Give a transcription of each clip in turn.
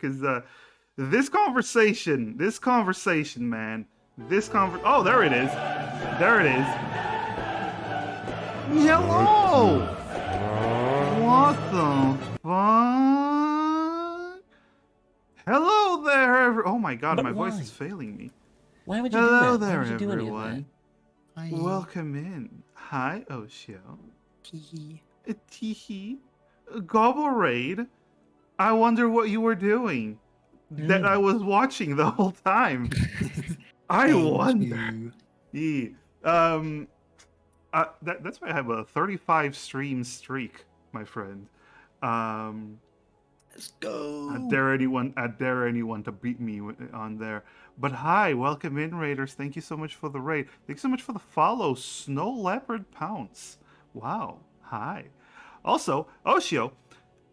Because this conversation, man, oh, there it is, there it is. Hello. What the fuck? Hello there. Oh my god, But my why? voice is failing me. Why would you Hello do that? there, Why would you do everyone. any of Welcome in. Hi, Oshio. Teehee. Teehee. Gobble Raid. I wonder what you were doing. That I was watching the whole time. I wonder. Yeah. That's why I have a 35 stream streak, my friend. Let's go. I dare anyone to beat me on there. But hi, welcome in, Raiders. Thank you so much for the raid. Thanks so much for the follow, Snow Leopard Pounce. Wow. Hi. Also, Oshio,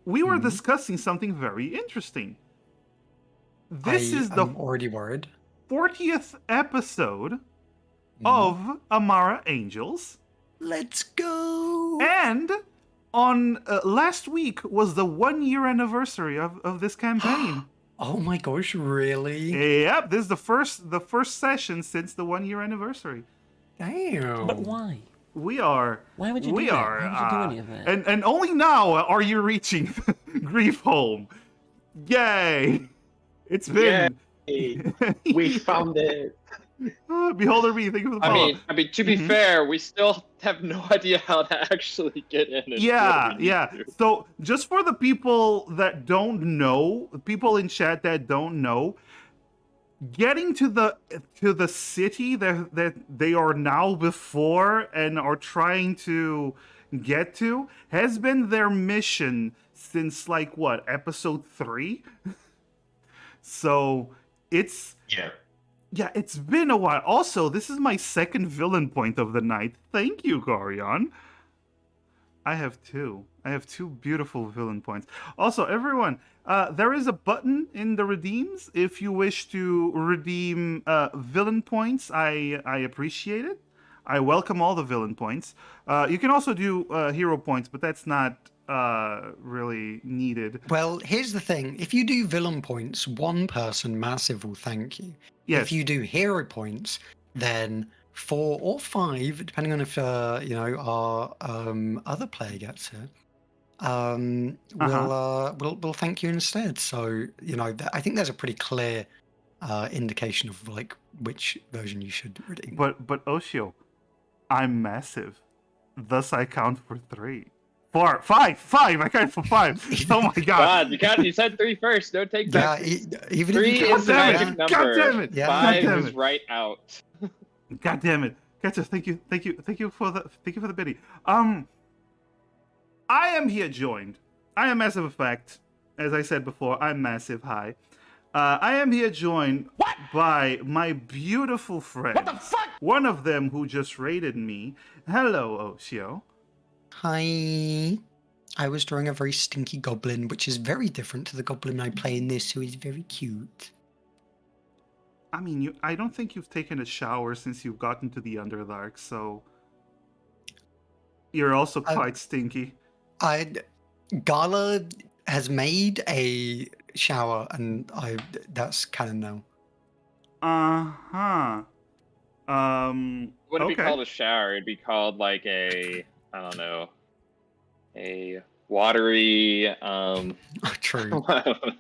we were discussing something very interesting. This is the already worried. 40th episode of Amara Angels. Let's go. And on last week was the 1-year anniversary of this campaign. Oh my gosh, really? Yep, this is the first session since the 1-year anniversary. Damn. But why? Why would you do that? Why would you do any of that? And only now are you reaching Grief Home. Yay! It's been we found it. Beholder me, thank you for the follow. I mean, to be fair, we still have no idea how to actually get in. Yeah. So just for the people that don't know, people in chat that don't know, getting to the city that they are now before and are trying to get to has been their mission since like what, episode 3? So it's it's been a while. Also, this is my second villain point of the night. Thank you, Gorion. I have two beautiful villain points. Also, everyone, there is a button in the redeems if you wish to redeem villain points. I appreciate it. I welcome all the villain points. You can also do hero points, but that's not really needed. Well, here's the thing. If you do villain points, one person massive will thank you. Yes. If you do hero points, then 4 or 5, depending on if our other player gets it, we'll thank you instead. So I think there's a pretty clear indication of like which version you should redeem. But Oshio, I'm massive. Thus I count for 3. 4, 5, 5! I count for 5! Oh my god! You said 3 first. Don't take Yeah, that. even 3 if you is the damn it, magic God number. damn it, Yeah. God 5 damn is it. right out. God damn it. Ketchup, thank you for the biddy. I am here joined. I am massive effect. As I said before, I'm massive high. I am here joined by my beautiful friends. What the fuck? One of them who just raided me. Hello, Oshio. Hi. I was drawing a very stinky goblin, which is very different to the goblin I play in this, who is very cute. I mean, I don't think you've taken a shower since you've gotten to the Underdark, so you're also quite stinky. Gala has made a shower, and that's canon now. Uh-huh. Wouldn't be okay. called a shower. It'd be called like a, I don't know, a watery. True. I don't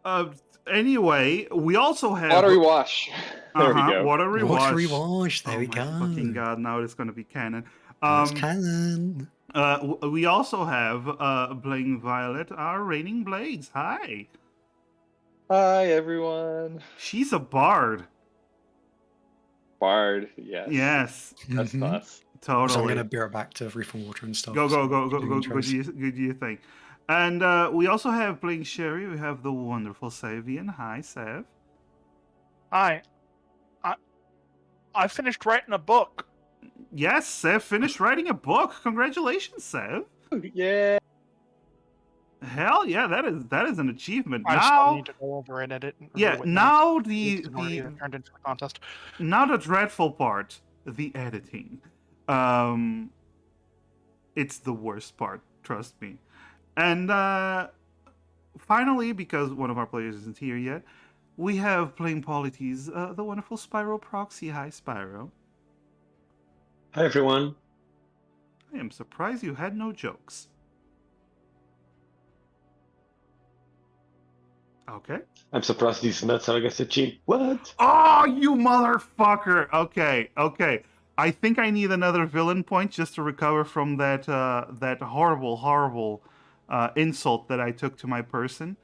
know. Anyway, we also have Watery wash. There we go. Watery Watery wash. wash. There we my go. Fucking god! Now it's gonna be canon. That's canon. We also have Bling Violet, our reigning blades. Hi. Hi everyone. She's a bard. Bard. Yes. Yes, That's Mhm. us. totally. So I'm gonna be right back to refill water and stuff. Go so do intros. your thing. And we also have Bling Sherry. We have the wonderful Savian. Hi, Sev. Hi. I finished writing a book. Yes, Sev finished writing a book. Congratulations, Sev. Yeah. Hell yeah, that is an achievement. I still Now, need to go over and edit. And yeah, review it now It's already the turned into a contest. now the dreadful part, the editing. It's the worst part, trust me. And finally, because one of our players isn't here yet, we have playing Polities, the wonderful Spyro Proxy. Hi, Spyro. Hi everyone. I am surprised you had no jokes. Okay. I'm surprised these nuts are against the cheap. What? Oh, you motherfucker! Okay. I think I need another villain point just to recover from that that horrible insult that I took to my person.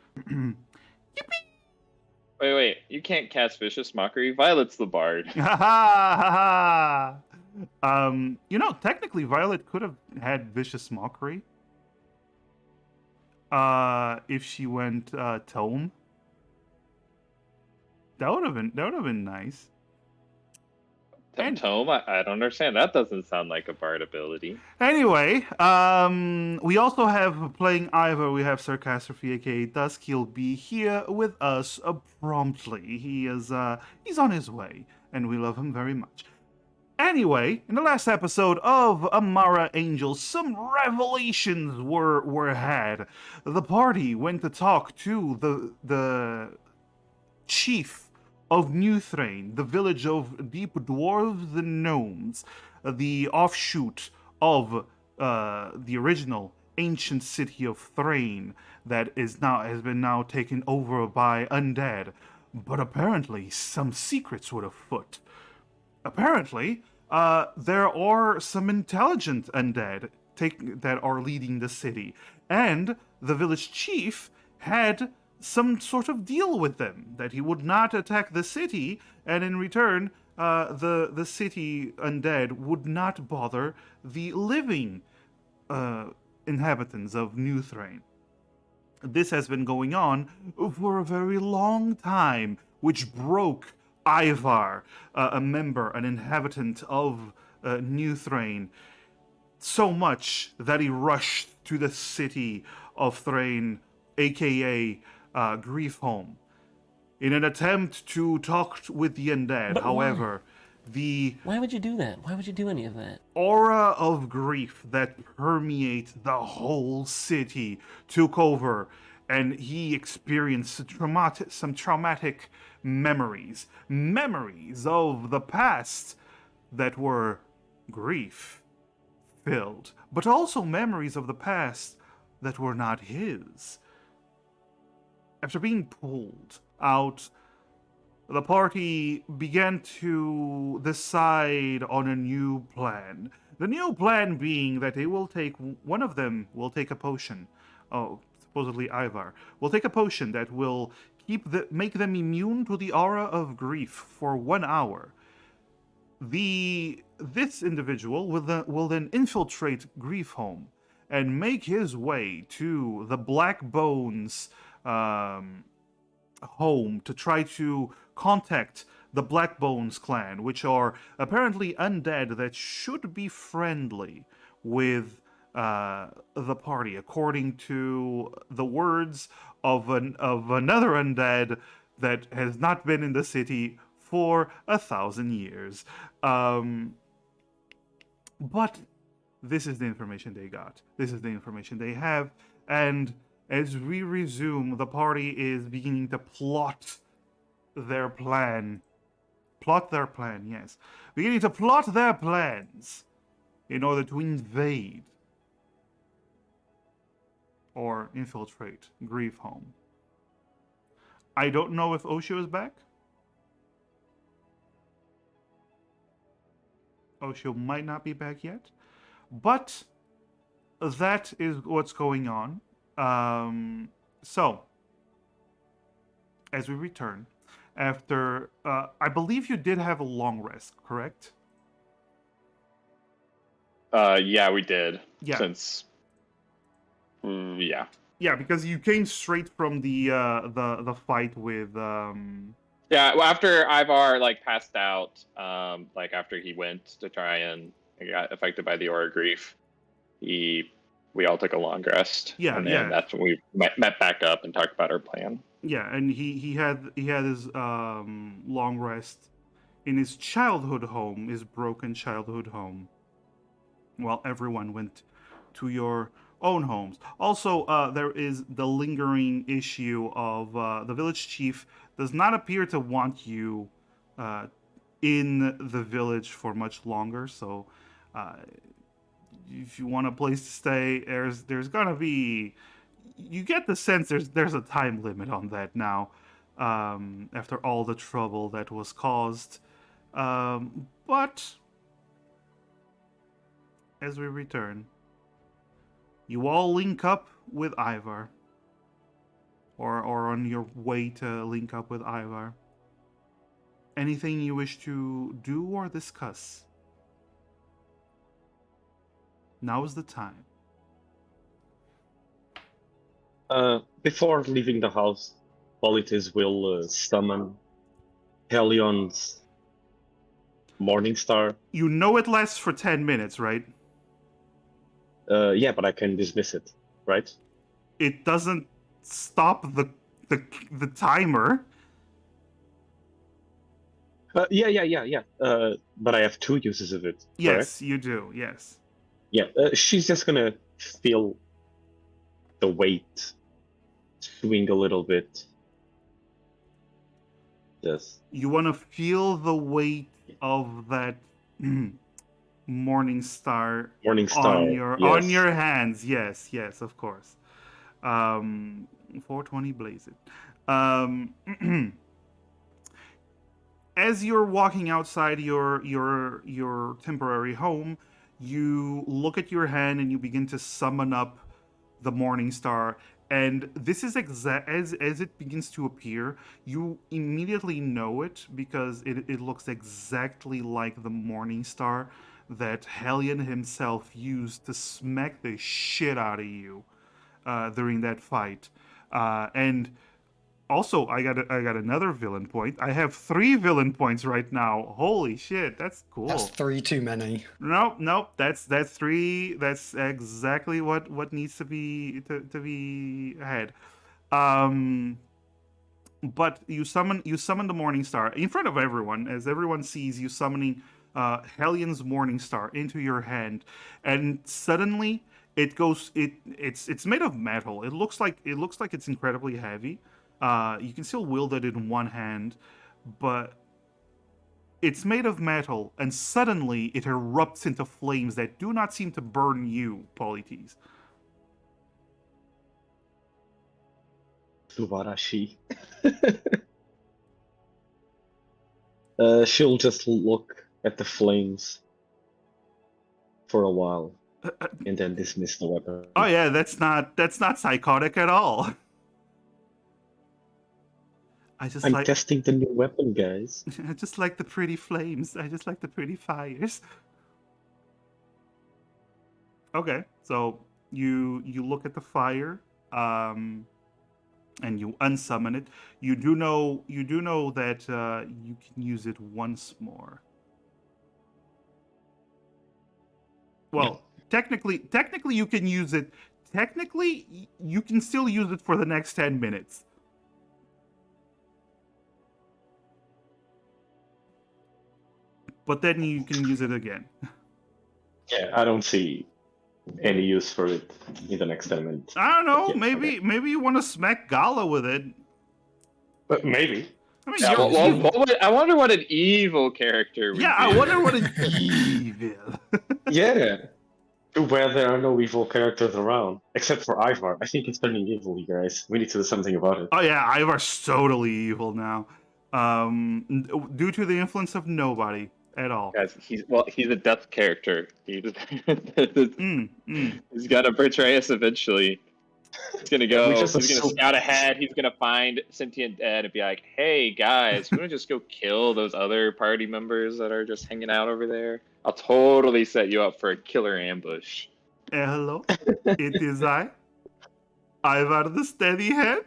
Wait. You can't cast vicious mockery. Violet's the bard. Technically Violet could have had vicious mockery. If she went tome. That would have been nice. Tome? I don't understand. That doesn't sound like a bard ability. Anyway, we also have playing Ivor. We have Sir Catastrophe, aka Duskill, be here with us promptly. He is he's on his way, and we love him very much. Anyway, in the last episode of Amara Angel, some revelations were had. The party went to talk to the chief of New Thrain, the village of deep dwarves and gnomes, the offshoot of the original ancient city of Thrain that has been taken over by undead. But apparently, some secrets were afoot. Apparently, there are some intelligent undead that are leading the city, and the village chief had some sort of deal with them that he would not attack the city, and in return, the city undead would not bother the living inhabitants of New Thrain. This has been going on for a very long time, which broke Ivar, an inhabitant of New Thrain, so much that he rushed to the city of Thrain, aka Griefholm, in an attempt to talk with the undead. But however, the Why would you do that? Why would you do any of that? aura of grief that permeates the whole city took over, and he experienced some traumatic memories of the past that were grief filled, but also memories of the past that were not his. After being pulled out, the party began to decide on a new plan. The new plan being that they will take, one of them will take a potion. Oh, supposedly Ivar will take a potion that will make them immune to the aura of grief for 1 hour. This individual will then infiltrate Grief Home and make his way to the Black Bones home to try to contact the Black Bones clan, which are apparently undead that should be friendly with the party, according to the words of another undead that has not been in the city for 1,000 years. But this is the information they got. This is the information they have, and as we resume, the party is beginning to plot their plan. Plot their plan, yes. Beginning to plot their plans in order to invade or infiltrate Grief Home. I don't know if Osho is back. Osho might not be back yet. But that is what's going on. So, as we return, after, I believe you did have a long rest, correct? Yeah, we did. Yeah. Since, yeah. Yeah, because you came straight from the fight with Yeah, well, after Ivar like passed out, like after he went to try and got affected by the aura grief, we all took a long rest. Yeah, and then yeah. that's when we met back up and talked about our plan. yeah, and he had his long rest in his childhood home, his broken childhood home, while everyone went to your own homes. Also, there is the lingering issue of the village chief does not appear to want you in the village for much longer. So, if you want a place to stay, there's gonna be. You get the sense there's a time limit on that now. After all the trouble that was caused, but as we return, you all link up with Ivar. Or on your way to link up with Ivar. Anything you wish to do or discuss? Now is the time. Before leaving the house, Politis will summon Helion's Morning Star. You know it lasts for 10 minutes, right? Yeah, but I can dismiss it, right? It doesn't stop the timer. Yeah. But I have 2 uses of it. Yes, correct? you do. Yes. Yeah, she's just gonna feel the weight swing a little bit. Yes. You want to feel the weight of that morning star Morning Star. on your hands. Yes, of course. 420 blaze it. As you're walking outside your temporary home, you look at your hand and you begin to summon up the morning star. And this is as it begins to appear, you immediately know it because it looks exactly like the morning star that Hellion himself used to smack the shit out of you during that fight. And also, I got another villain point. I have 3 villain points right now. Holy shit, that's cool. That's 3 too many. Nope. That's 3. That's exactly what needs to be had. But you summon the Morning Star in front of everyone, as everyone sees you summoning Hellion's Morning Star into your hand, and suddenly it's made of metal. It looks like it's incredibly heavy. You can still wield it in one hand, but It's made of metal, and suddenly it erupts into flames that do not seem to burn you, Polytes. Subarashi. She'll just look at the flames for a while and then dismiss the weapon. Oh yeah, that's not psychotic at all. I just I'm like testing the new weapon, guys. I just like the pretty flames. I just like the pretty fires. Okay, so you look at the fire, and you unsummon it. You do know that you can use it once more. Well, technically you can use it. Technically, you can still use it for the next 10 minutes. But then you can use it again. Yeah, I don't see any use for it in the next 10 minutes. I don't know. Yeah, Maybe you want to smack Gala with it. But maybe. I mean, Yeah, I wonder what an evil character would yeah. do. I wonder what an evil. Yeah. Too bad there are no evil characters around. Except for Ivar. I think it's turning evil, you guys. We need to do something about it. Oh yeah, Ivar's totally evil now. Due to the influence of nobody at all. Guys, he's a death character. He's Mm. gonna betray us eventually. He's gonna go. We He's just gonna assume- scout ahead. He's gonna find sentient dead and be like, "Hey guys, we want to just go kill those other party members that are just hanging out over there. I'll totally set you up for a killer ambush." Hello, it is I, Ivar the Steady Hand.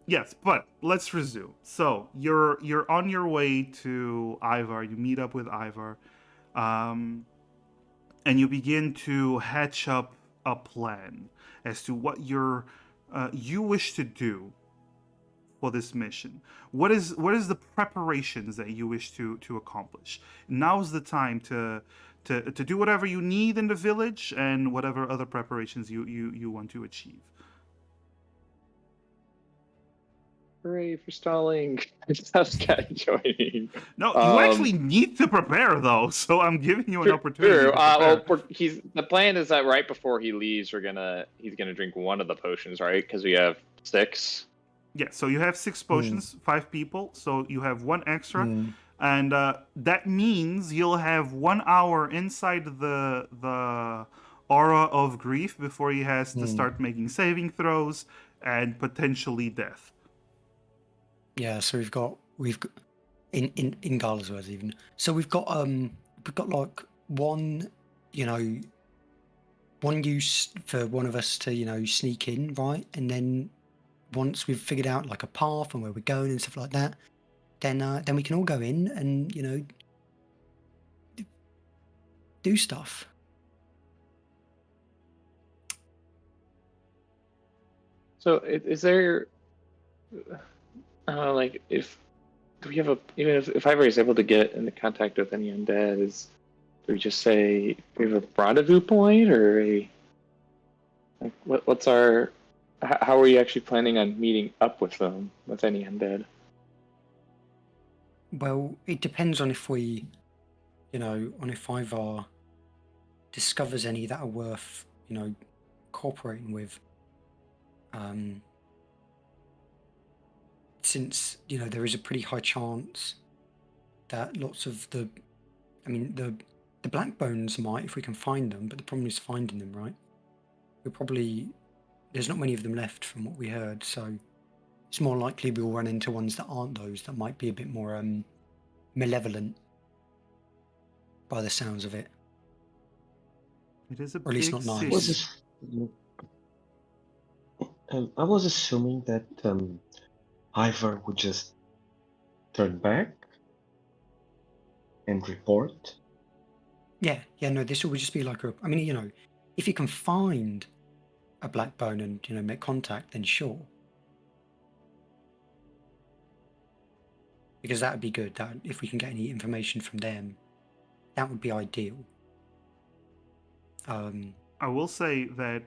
Yes, but let's resume. So you're on your way to Ivar. You meet up with Ivar, and you begin to hatch up a plan as to what you wish to do for this mission. What is the preparations that you wish to accomplish? Now's the time to do whatever you need in the village and whatever other preparations you want to achieve. Hooray for stalling! Just got joining. No, you actually need to prepare though, so I'm giving you an opportunity. True. To prepare. Well, the plan is that right before he leaves, he's gonna drink one of the potions, right? Because we have 6. Yeah, so you have 6 potions, 5 people, so you have 1 extra, Mm. and that means you'll have 1 hour inside the aura of grief before he has to start making saving throws and potentially death. Yeah, so we've got in Gala's words even. So we've got like one, one use for one of us to sneak in, right? And then once we've figured out like a path and where we're going and stuff like that, then we can all go in and do stuff. So is there, like, do we have even if Ivory is able to get into contact with any undead, do we just say we have a rendezvous point, or what's our, how are you actually planning on meeting up with them, with any undead? Well, it depends on if we, on if Ivar discovers any that are worth, cooperating with. Since there is a pretty high chance that lots of the black bones might, if we can find them, but the problem is finding them, right? There's not many of them left from what we heard, so it's more likely we'll run into ones that aren't those, that might be a bit more malevolent by the sounds of it. It is a Or at least big not city. nice. I was assuming that Ivar would just turn back and report. Yeah, no, this would just be like if you can find a black bone and make contact, then sure. Because that would be good. That if we can get any information from them, that would be ideal. I will say that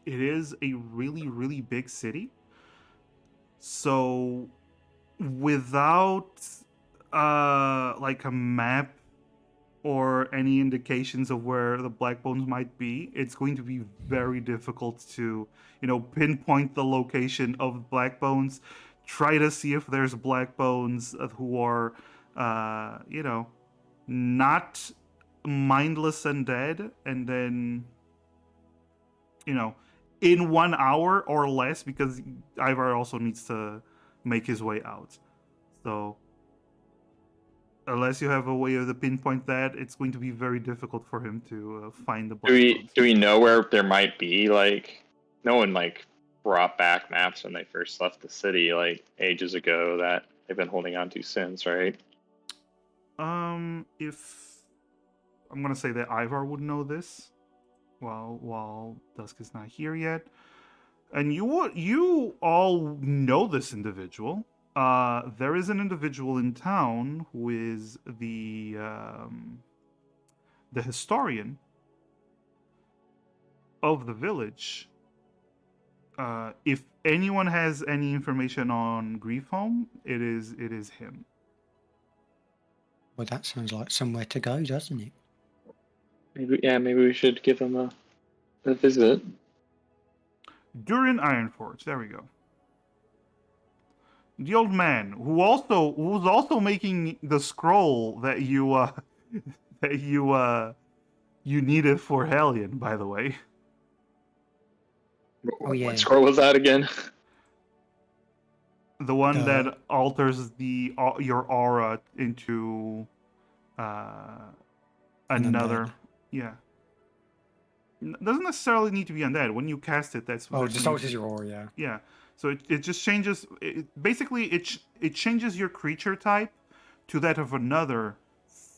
it is a really, really big city. So without like a map or any indications of where the black bones might be, it's going to be very difficult to, pinpoint the location of black bones. Try to see if there's black bones who are, not mindless and dead, and then, in 1 hour or less, because Ivar also needs to make his way out. So unless you have a way of to pinpoint that, it's going to be very difficult for him to find the black bones. Do we know where there might be? Like, no one brought back maps when they first left the city ages ago that they've been holding on to since, right? If I'm gonna say that Ivar would know this, while Dusk is not here yet, and you all know this individual. There is an individual in town who is the historian of the village. If anyone has any information on Griefholm, it is him. Well, that sounds like somewhere to go, doesn't it? Maybe we should give him a visit. Durin Ironforge. There we go. The old man who's also making the scroll that you you needed for Hellion, by the way. Oh, yeah. What scroll was that again? The one that alters your aura into another. Yeah. Doesn't necessarily need to be undead. When you cast it, that's it just alters your aura, yeah. Yeah. So it just changes. Basically, it changes your creature type to that of another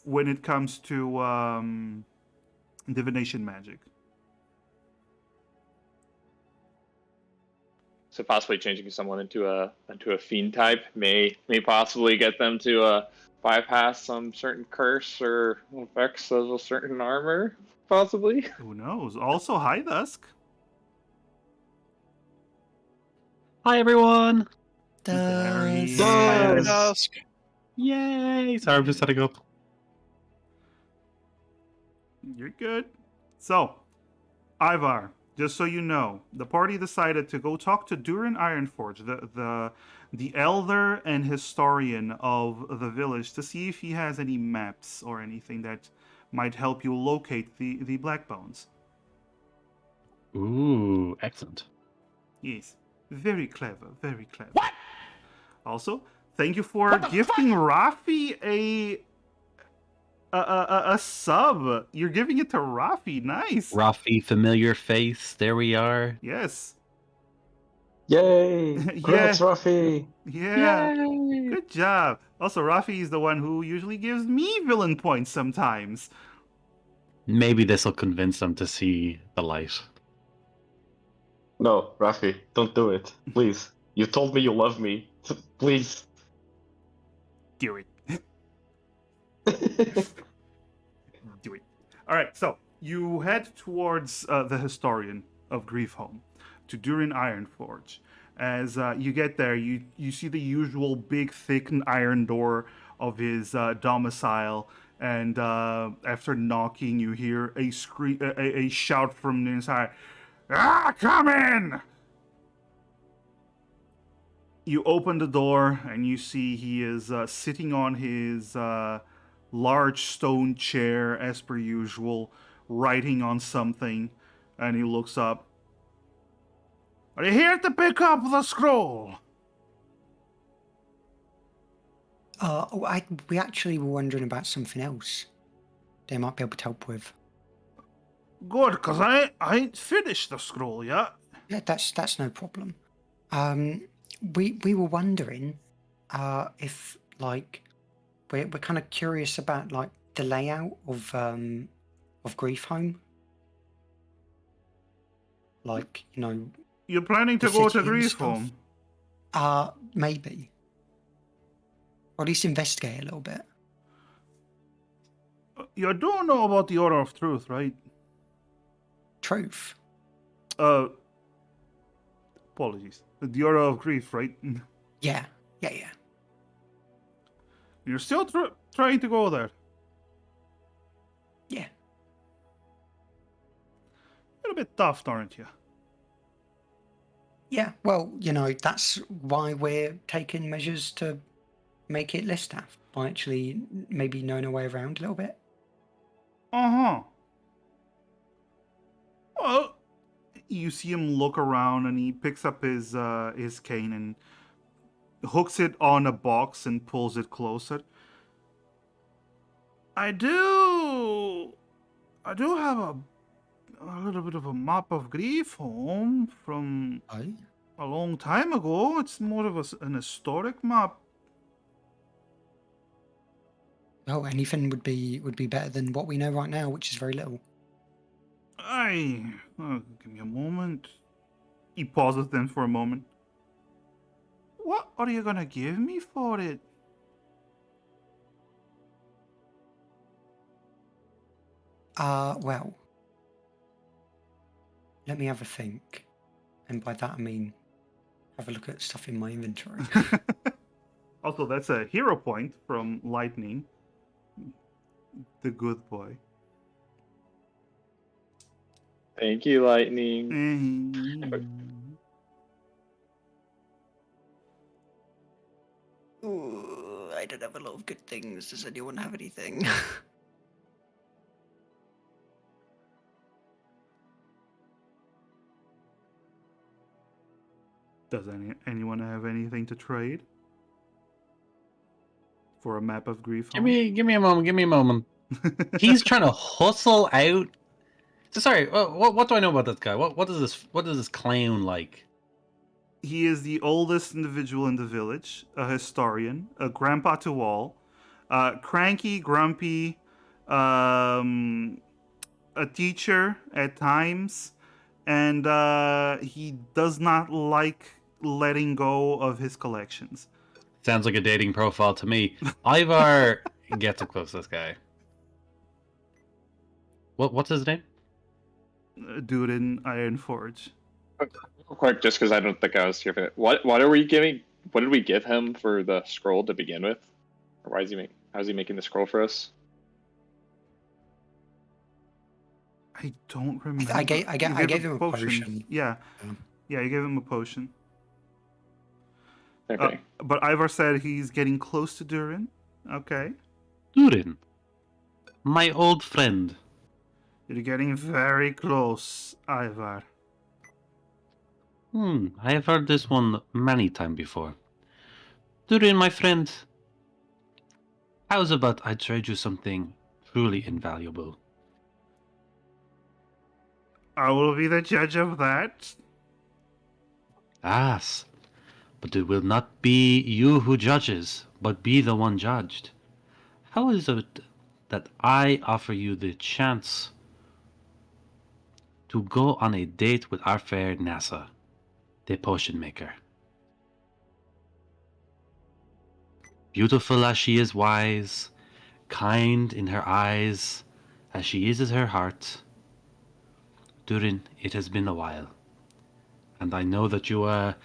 when it comes to divination magic. So possibly changing someone into a fiend type may possibly get them to bypass some certain curse or effects of a certain armor, possibly. Who knows? Also, hi Dusk. Hi everyone! There he is. Hi, Yes. Dusk. Yay! Sorry, I'm just setting up. You're good. So, Ivar, just so you know, the party decided to go talk to Durin Ironforge, the elder and historian of the village, to see if he has any maps or anything that might help you locate the Black Bones. Ooh, excellent. Yes. Very clever, very clever. What? Also, thank you for gifting Rafi a sub. You're giving it to Rafi. Nice. Rafi, familiar face. There we are. Yes. Yay! Yeah. Congrats, Rafi! Yeah. Yay! Good job. Also, Rafi is the one who usually gives me villain points sometimes. Maybe this will convince them to see the light. No, Rafi, don't do it. Please. You told me you love me. Please. Do it. Do it. All right, so you head towards the historian of Griefholm, to Durin Ironforge. As you get there, you see the usual big, thick iron door of his domicile, and after knocking, you hear a a shout from the inside. Ah, come in! You open the door, and you see he is sitting on his large stone chair, as per usual, writing on something, and he looks up. Are you here to pick up the scroll? We actually were wondering about something else they might be able to help with. Good, because I ain't finished the scroll yet. Yeah, that's no problem. We were wondering if we're kind of curious about the layout of Griefholm. You're planning to the go to city and Griefholm? stuff. Maybe. Or at least investigate a little bit. You do know about the Order of Truth, right? Truth. Apologies. The Order of Grief, right? Yeah. You're still trying to go there. Yeah. You're a bit tough, aren't you? Yeah, well, that's why we're taking measures to make it less tough by actually maybe knowing a way around a little bit. Uh-huh. Well, you see him look around and he picks up his cane and hooks it on a box and pulls it closer. I do have a little bit of a map of grief home from Oh? a long time ago. It's more of an historic map. Oh, anything would be better than what we know right now, which is very little. Give me a moment. He pauses then for a moment. What are you gonna give me for it? Well, let me have a think. And by that I mean have a look at stuff in my inventory. Also, that's a hero point from Lightning. The good boy. Thank you, Lightning. Ooh, I don't have a lot of good things. Does anyone have anything? Does anyone have anything to trade? For a map of grief Give home? me a moment. Give me a moment. He's trying to hustle out. So sorry. What do I know about this guy? What is this? What is this clown like? He is the oldest individual in the village, a historian, a grandpa to all, cranky, grumpy, a teacher at times, and he does not like letting go of his collections. Sounds like a dating profile to me. Ivar gets up close to this guy. What's his name? Dude in Ironforge. Real quick, just because I don't think I was here for it. What are we giving? What did we give him for the scroll to begin with? Or why is he how's he making the scroll for us? I don't remember. I gave him a potion. Yeah, Yeah. yeah, you gave him a potion. Okay. But Ivar said he's getting close to Durin. Okay. Durin. My old friend. You're getting very close, Ivar. I have heard this one many times before. Durin, my friend. How's about I trade you something truly invaluable? I will be the judge of that. Yes, but it will not be you who judges, but be the one judged. How is it that I offer you the chance to go on a date with our fair Nasa, the potion maker? Beautiful as she is wise, kind in her eyes, as she is in her heart. Durin, it has been a while, and I know that you have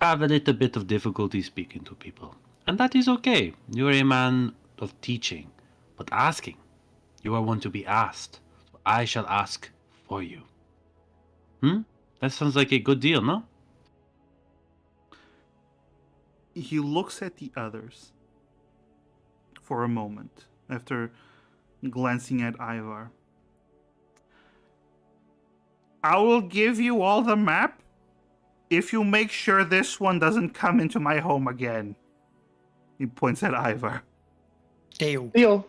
a little bit of difficulty speaking to people. And that is okay. You are a man of teaching, but asking. You are one to be asked. So I shall ask for you. That sounds like a good deal, no? He looks at the others for a moment after glancing at Ivar. I will give you all the map if you make sure this one doesn't come into my home again. He points at Ivar. Deal. Deal.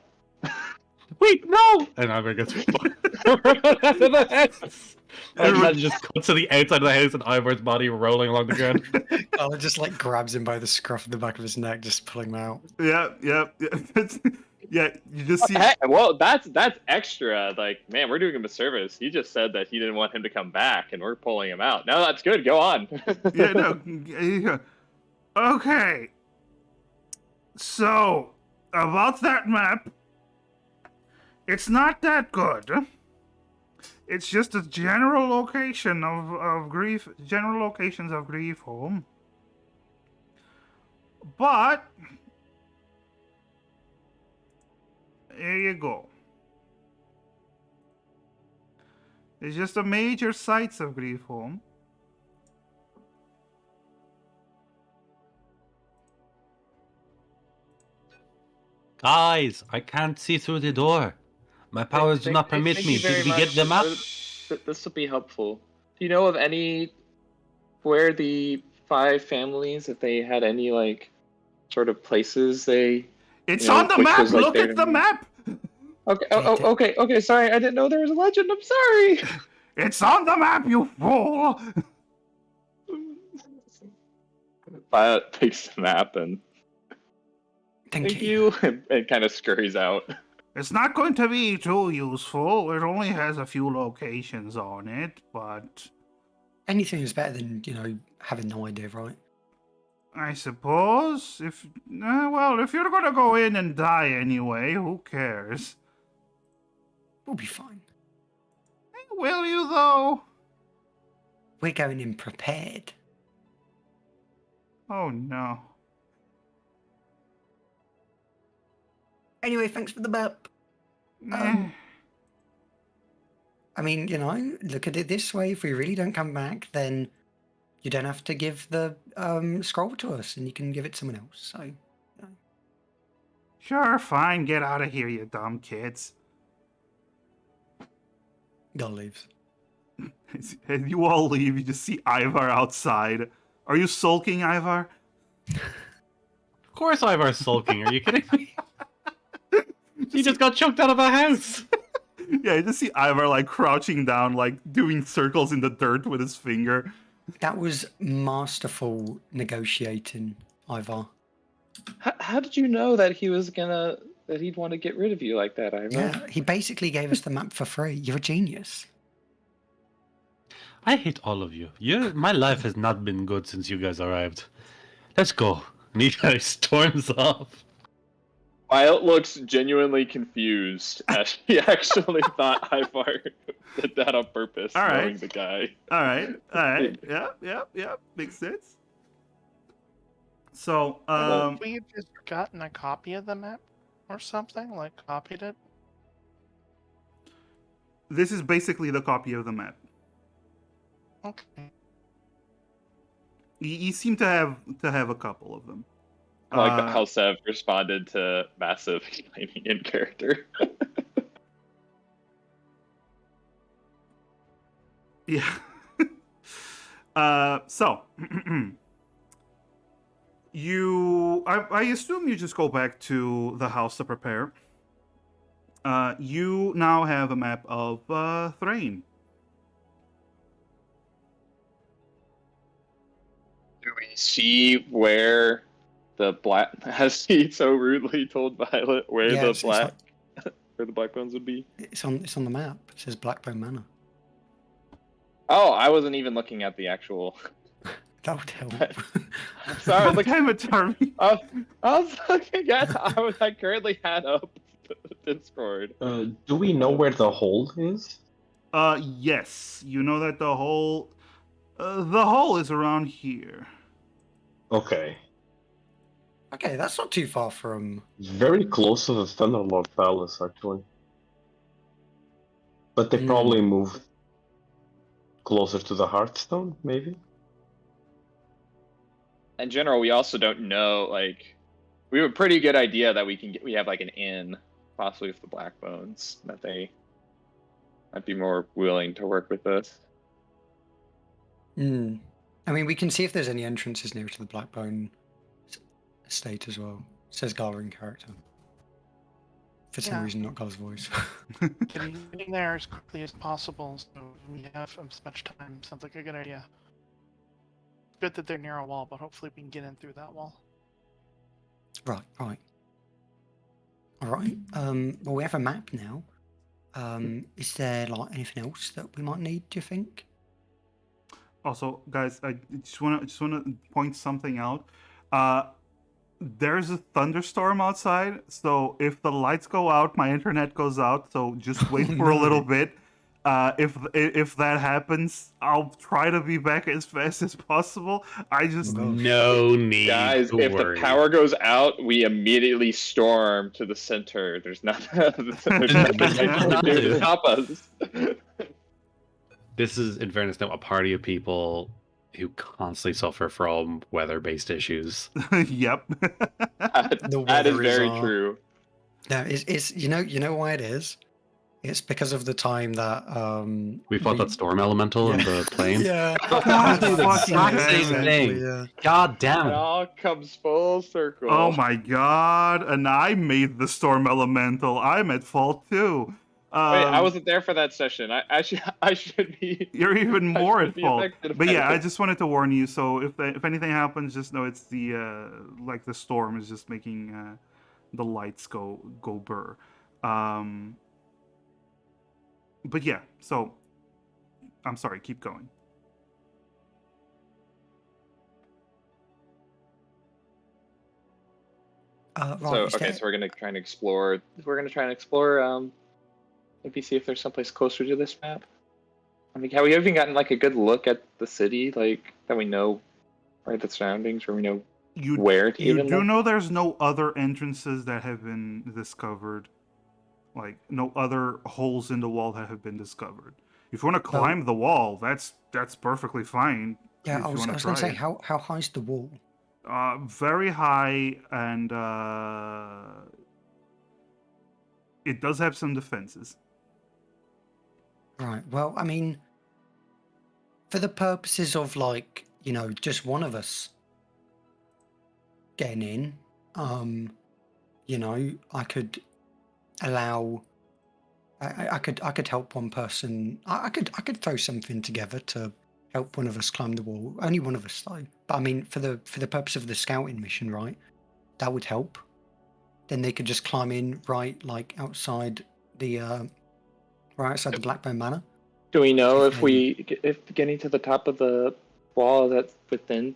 Wait, no! And Ivar gets out of the house. And just cuts to the outside of the house and Ivar's body rolling along the ground. I'll just grabs him by the scruff of the back of his neck, just pulling him out. Yeah. Yeah, you just see. Hey, well, that's extra. Like, man, we're doing him a service. He just said that he didn't want him to come back, and we're pulling him out. No, that's good. Go on. Yeah, no. Okay. So, about that map, it's not that good. It's just a general location of grief, general locations of grief home. But Here you go. It's just the major sites of Griefholm. Guys, I can't see through the door. My powers do not permit Thank me. you very Did we get much. the map? This will be helpful. Do you know of any where the 5 families, if they had any like sort of places they? It's on the which map. was, like, Look their at the domain? map. Okay. Okay. Sorry, I didn't know there was a legend. I'm sorry. It's on the map, you fool. Violet takes the map and Thank you, and kind of scurries out. It's not going to be too useful. It only has a few locations on it, but Anything is better than, having no idea, right? I suppose if if you're gonna go in and die anyway, who cares? We'll be fine. Will you though? We're going in prepared. Oh no. Anyway, thanks for the map. Eh. I mean, look at it this way. If we really don't come back, then you don't have to give the scroll to us, and you can give it to someone else. So, Sure, fine. Get out of here, you dumb kids. Gull leaves. And you all leave. You just see Ivar outside. Are you sulking, Ivar? Of course Ivar's sulking. Are you kidding me? He just got choked out of a house. Yeah, you just see Ivar like crouching down, like doing circles in the dirt with his finger. That was masterful negotiating, Ivar. How did you know that he'd want to get rid of you like that, Ivar? Yeah, he basically gave us the map for free. You're a genius. I hate all of you. My life has not been good since you guys arrived. Let's go. And he guys storms off. Violet looks genuinely confused as she actually thought Ivar did that on purpose, All right. knowing the guy. All right. Yeah. Makes sense. So, Have we just gotten a copy of the map or something? Like, copied it? this is basically the copy of the map. Okay. You seem to have a couple of them. I like how Sev responded to massive complaining in character. Yeah. So I assume you just go back to the house to prepare. You now have a map of Thrain. Do we see where the black, has he so rudely told Violet where Yeah, it's where the black bones would be? It's on the map. It says Blackbone Manor. Oh, I wasn't even looking at the actual. That would help. Sorry, I was God looking. damn it, Charlie. I was looking at. I currently had up Discord. Do we know where the hole is? Yes. You know that the hole is around here. Okay. Okay, that's not too far from. Very close to the Thunderlord Palace, actually. But they probably moved closer to the Hearthstone, maybe? In general, we also don't know. Like, we have a pretty good idea that we have like an inn, possibly with the Black Bones, that they might be more willing to work with us. I mean, we can see if there's any entrances near to the Blackbone estate as well. It says Gala in character. For some Yeah. reason, not Gala's voice. Getting there as quickly as possible so we have as much time sounds like a good idea. Good that they're near a wall, but hopefully we can get in through that wall. Right. All right. Well, we have a map now. Is there like anything else that we might need? Do you think? Also, guys, I just want to point something out. There's a thunderstorm outside, so if the lights go out, my internet goes out. So just wait for a little bit. If that happens, I'll try to be back as fast as possible. I just No need Guys, to if the worry. power goes out, we immediately storm to the center. There's nothing There's they can not do to. to stop us. This is, in fairness, now a party of people who constantly suffer from weather-based issues. yep. The That is weather very is true. No, it's you know why it is? It's because of the time that We fought that storm elemental in Yeah. the plane. yeah. God Do the fucking exact damn same it. thing. Yeah. God damn It it. all comes full circle. Oh my god! And I made the storm elemental. I'm at fault too. Wait, I wasn't there for that session. I should be. You're even I more should at be fault. affected But by yeah, I this. just wanted to warn you. So if anything happens, just know it's the like the storm is just making the lights go burr. But yeah, so I'm sorry. Keep going. Right, So is okay, there- so we're gonna try and explore. We're gonna try and explore. Maybe see if there's someplace closer to this map. I mean, have we even gotten like a good look at the city, like that we know, right? The surroundings, where we know You where to you even do look? know there's no other entrances that have been discovered, like no other holes in the wall that have been discovered. If you want to Well- climb the wall, that's perfectly fine. yeah, if I you was want to going to try say it. how high's the wall? Very high, and it does have some defenses. Right. Well, I mean, for the purposes of like just one of us getting in, I could allow. I could help one person. I could throw something together to help one of us climb the wall. Only one of us though. But I mean, for the purpose of the scouting mission, right? That would help. Then they could just climb in right like outside the Blackbone Manor. Do we know If if getting to the top of the wall that's within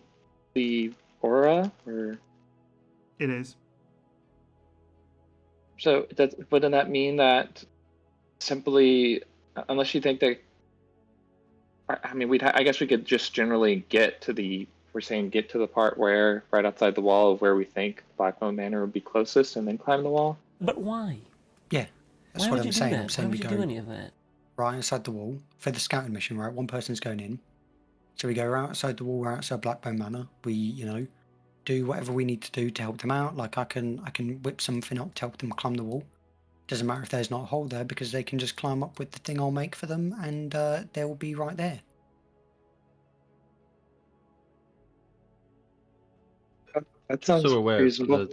the aura, or It is. so wouldn't that mean that simply, unless you think that, I mean, I guess we could just generally get to the. We're saying get to the part where right outside the wall of where we think Blackbone Manor would be closest, and then climb the wall. But why? Yeah, that's Why what would I'm you do saying. that? I'm Why saying we would you go do any of that? right outside the wall for the scouting mission, right? One person's going in. So we go right outside the wall, right outside Blackbone Manor. We, do whatever we need to do to help them out. Like I can whip something up to help them climb the wall. Doesn't matter if there's not a hole there because they can just climb up with the thing I'll make for them and they'll be right there. That sounds So aware, reasonable.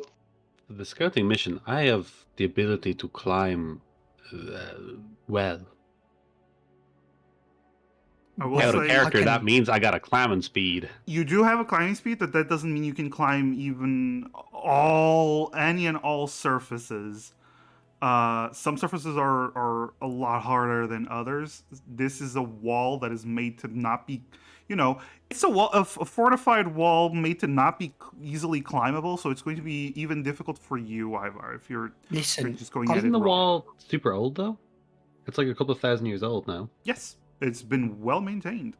the scouting mission, I have the ability to climb well. I will Out of say character, I that can- means I got a climbing speed. you do have a climbing speed, but that doesn't mean you can climb even any and all surfaces. Some surfaces are a lot harder than others. This is a wall that is made to not be, it's a fortified wall made to not be easily climbable. So it's going to be even difficult for you, Ivar, if you're Listen, just going at Isn't it the wrong. wall super old though? It's like a couple of thousand years old now. Yes, it's been well maintained.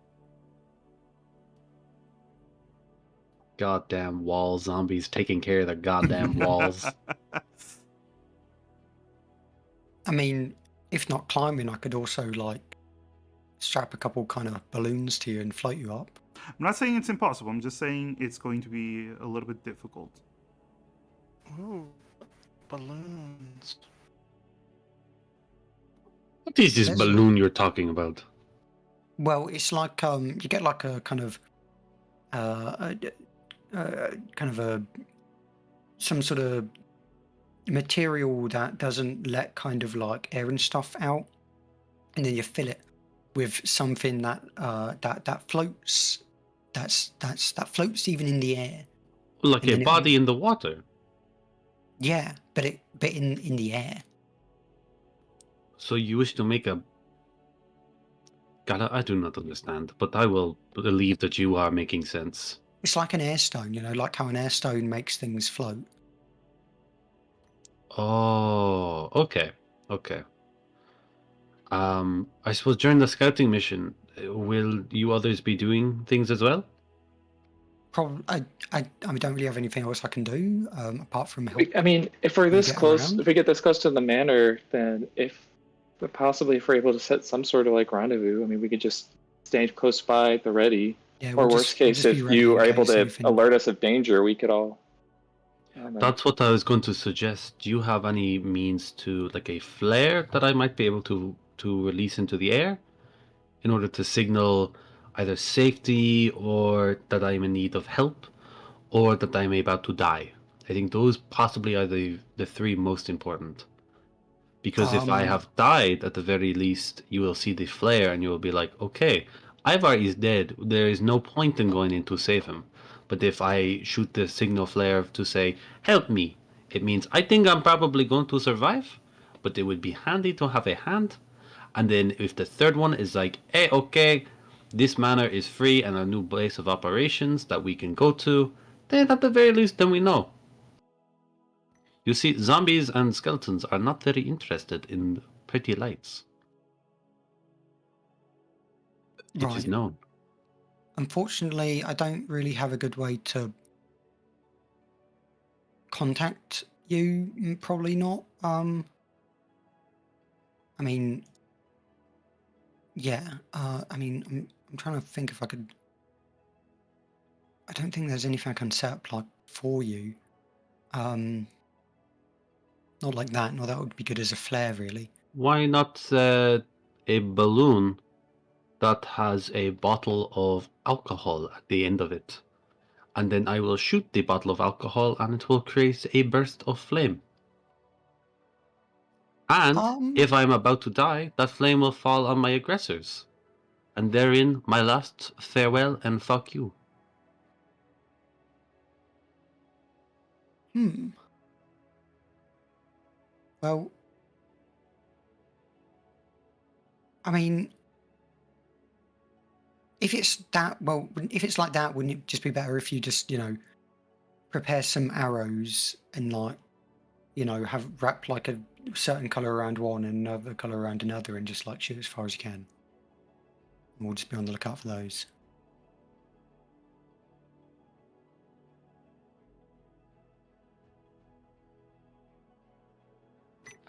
Goddamn wall zombies taking care of their goddamn walls. I mean, if not climbing, I could also like strap a couple kind of balloons to you and float you up. I'm not saying it's impossible. I'm just saying it's going to be a little bit difficult. Ooh, balloons. What is this Yes. balloon you're talking about? Well, it's like you get like a kind of some sort of material that doesn't let kind of like air and stuff out, and then you fill it with something that that floats. That floats even in the air. Like And a then body in the water. Yeah, but in the air. So you wish to make a... God, I do not understand, but I will believe that you are making sense. It's like an air stone, like how an air stone makes things float. Oh, okay. Okay. I suppose during the scouting mission, will you others be doing things as well? Probably, I don't really have anything else I can do apart from help. I mean, if we're you this get close, around. if we get this close to the manor, then possibly if we're able to set some sort of like rendezvous, I mean, we could just stay close by at the ready. Yeah, Or we'll worst just case, be if ready you in are able case to anything. alert us of danger, we could all. That's what I was going to suggest. Do you have any means to, like, a flare that I might be able to release into the air in order to signal either safety or that I'm in need of help or that I'm about to die? I think those possibly are the three most important. Because if I have died, at the very least, you will see the flare and you will be like, okay, Ivar is dead. There is no point in going in to save him. But if I shoot the signal flare to say, help me, it means I think I'm probably going to survive, but it would be handy to have a hand. And then if the third one is like, hey, okay, this manor is free and a new base of operations that we can go to, then at the very least, then we know. You see, zombies and skeletons are not very interested in pretty lights. It is Right. known. Unfortunately, I don't really have a good way to contact you. Probably not. I mean, yeah. I mean, I'm trying to think if I could. I don't think there's anything I can set up like for you. Not like that. No, that would be good as a flare, really. Why not a balloon that has a bottle of alcohol at the end of it? And then I will shoot the bottle of alcohol and it will create a burst of flame. And if I'm about to die, that flame will fall on my aggressors. And therein my last farewell and fuck you. Well, I mean, if it's like that, wouldn't it just be better if you just, prepare some arrows and have wrap like a certain color around one and another color around another and just like shoot as far as you can. And we'll just be on the lookout for those.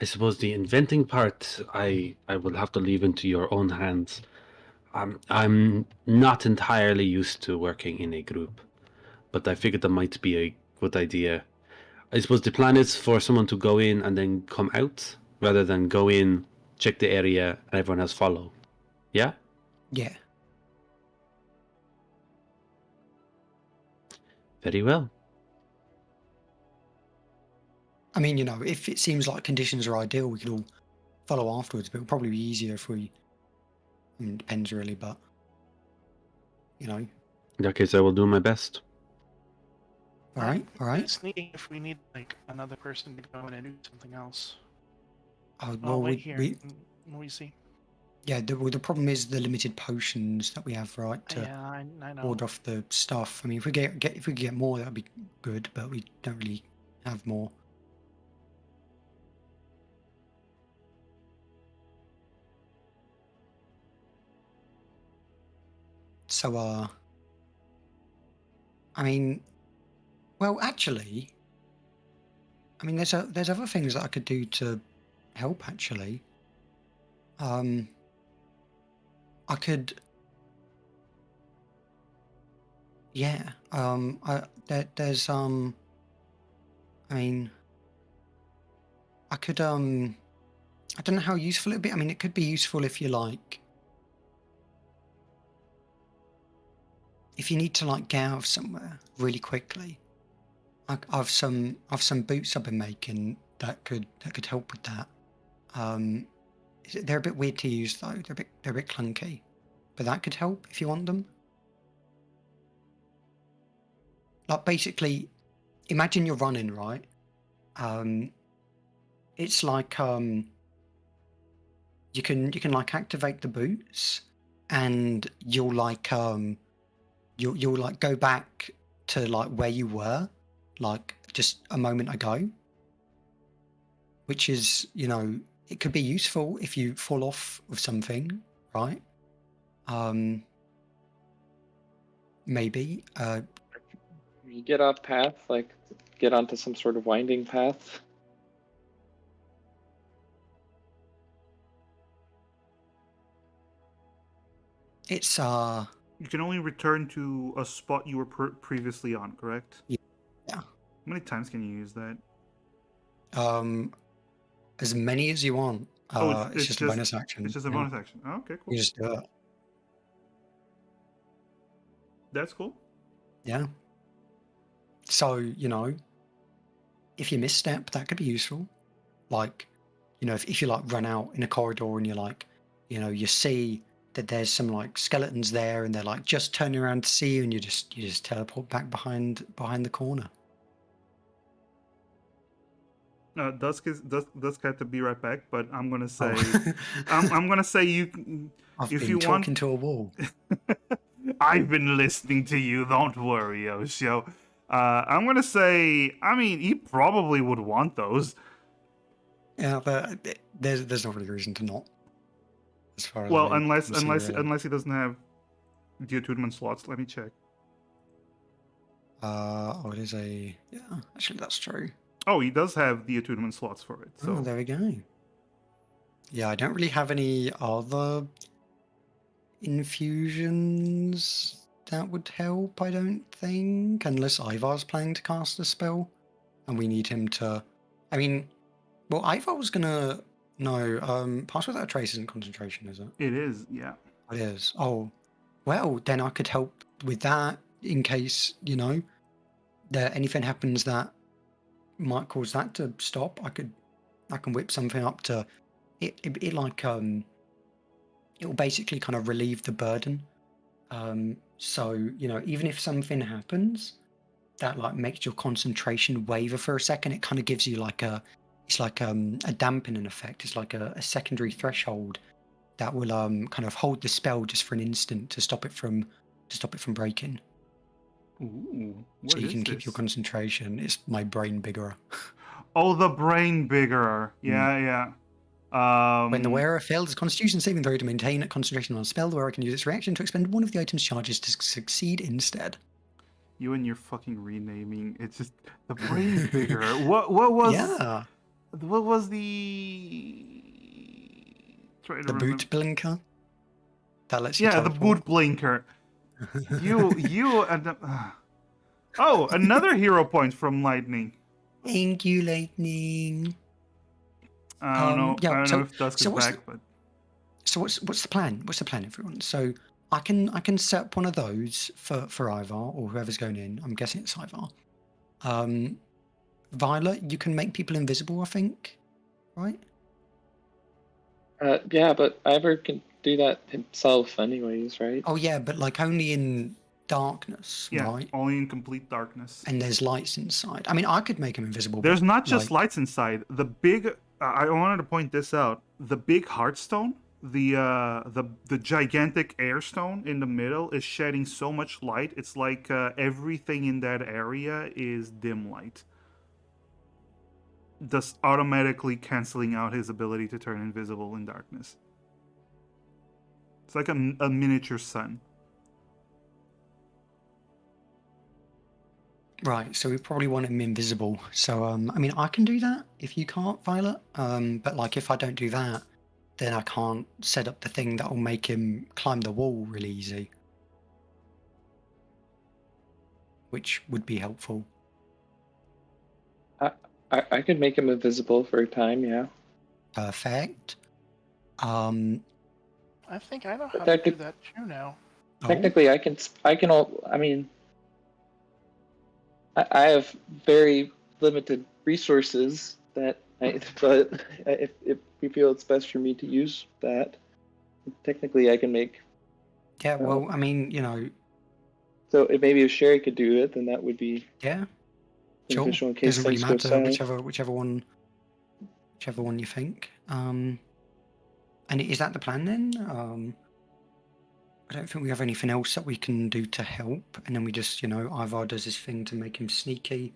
I suppose the inventing part, I will have to leave into your own hands. I'm not entirely used to working in a group, but I figured that might be a good idea. I suppose the plan is for someone to go in and then come out, rather than go in, check the area, and everyone else follow. Yeah? Yeah. Very well. I mean, if it seems like conditions are ideal, we could all follow afterwards, but it'll probably be easier if we. I mean, it depends really, but. In that case, I will do my best. All right. Sneaking if we need like another person to go in and do something else. Well, I'll wait here. We see. Yeah, the problem is the limited potions that we have, right? To Yeah, I know. ward off the stuff. I mean, if we could get more, that'd be good, but we don't really have more. So, I mean, well, actually, I mean, there's other things that I could do to help. Actually, I could. Yeah. There's I mean, I could I don't know how useful it'd be. I mean, it could be useful if you if you need to like get out of somewhere really quickly. I've some boots I've been making that could help with that. They're a bit weird to use though. They're a bit clunky, but that could help if you want them. Like basically, imagine you're running, right? It's like you can like activate the boots, and you'll like you'll like go back to like where you were, like just a moment ago. Which is it could be useful if you fall off of something, right? Maybe. You get off path, like get onto some sort of winding path. It's You can only return to a spot you were previously on, correct? Yeah. How many times can you use that? As many as you want. It's just a bonus action. It's just a yeah. bonus action. Oh, okay, cool. You just do it. That's cool. Yeah. So, if you misstep, that could be useful. Like, if you like run out in a corridor and you're like, you see that there's some like skeletons there and they're like just turning around to see you and you just teleport back behind the corner. Dusk had to be right back, but I'm gonna say, Oh. I'm gonna say you, I've if been you talking want. to a wall. I've been listening to you. Don't worry, Osho. I'm gonna say, I mean, he probably would want those. Yeah, but there's not really a reason to not. As far as Well, I unless can see, really. unless he doesn't have the attunement slots. Let me check. It is a actually that's true. Oh, he does have the attunement slots for it. So Oh, there we go. Yeah, I don't really have any other infusions that would help, I don't think, unless Ivar's planning to cast a spell and we need him to. I mean, well, Ivar was gonna. No, Pass Without a Trace isn't concentration, is it? it is, yeah. It is. Oh, well, then I could help with that in case, that anything happens that might cause that to stop. I can whip something up to it like it will basically kind of relieve the burden. So even if something happens that like makes your concentration waver for a second, it kind of gives you like a dampening effect. It's like a secondary threshold that will kind of hold the spell just for an instant to stop it from breaking. Ooh, So you can keep your concentration. It's my brain bigger. Oh, the brain bigger. Yeah. When the wearer fails a Constitution saving throw to maintain concentration on a spell, the wearer can use its reaction to expend one of the item's charges to succeed instead. You and your fucking renaming. It's just the brain bigger. What was? Yeah. What was the? Try to The remember. boot blinker. That lets you. Yeah, the teleport. boot blinker. You and. Oh, another hero point from Lightning. Thank you, Lightning. I don't know. Yeah, I don't know if Dusk is back, but. So what's the plan? What's the plan, everyone? So I can set up one of those for Ivar or whoever's going in. I'm guessing it's Ivar. Violet, you can make people invisible, I think, right? Yeah, but Ivor can do that himself anyways, right? Oh yeah, but like only in darkness, Yeah, right? only in complete darkness. And there's lights inside. I mean, I could make him invisible. There's but, not just like, lights inside. The big. I wanted to point this out. The big heartstone, the gigantic air stone in the middle, is shedding so much light. It's like everything in that area is dim light, thus automatically canceling out his ability to turn invisible in darkness. It's like a miniature sun. Right, so we probably want him invisible. So, I mean, I can do that if you can't, Violet. But like, if I don't do that, then I can't set up the thing that will make him climb the wall really easy, which would be helpful. I could make him invisible for a time, yeah. Perfect. I think I know how That to do could- that too now. Technically, I can. I mean, I have very limited resources but if we feel it's best for me to use that, technically I can make. Yeah, well, I mean, So maybe if Sherry could do it, then that would be. yeah, sure. Beneficial in case Doesn't really things go matter, south. whichever one you think. And is that the plan then? I don't think we have anything else that we can do to help, and then we just, Ivar does his thing to make him sneaky,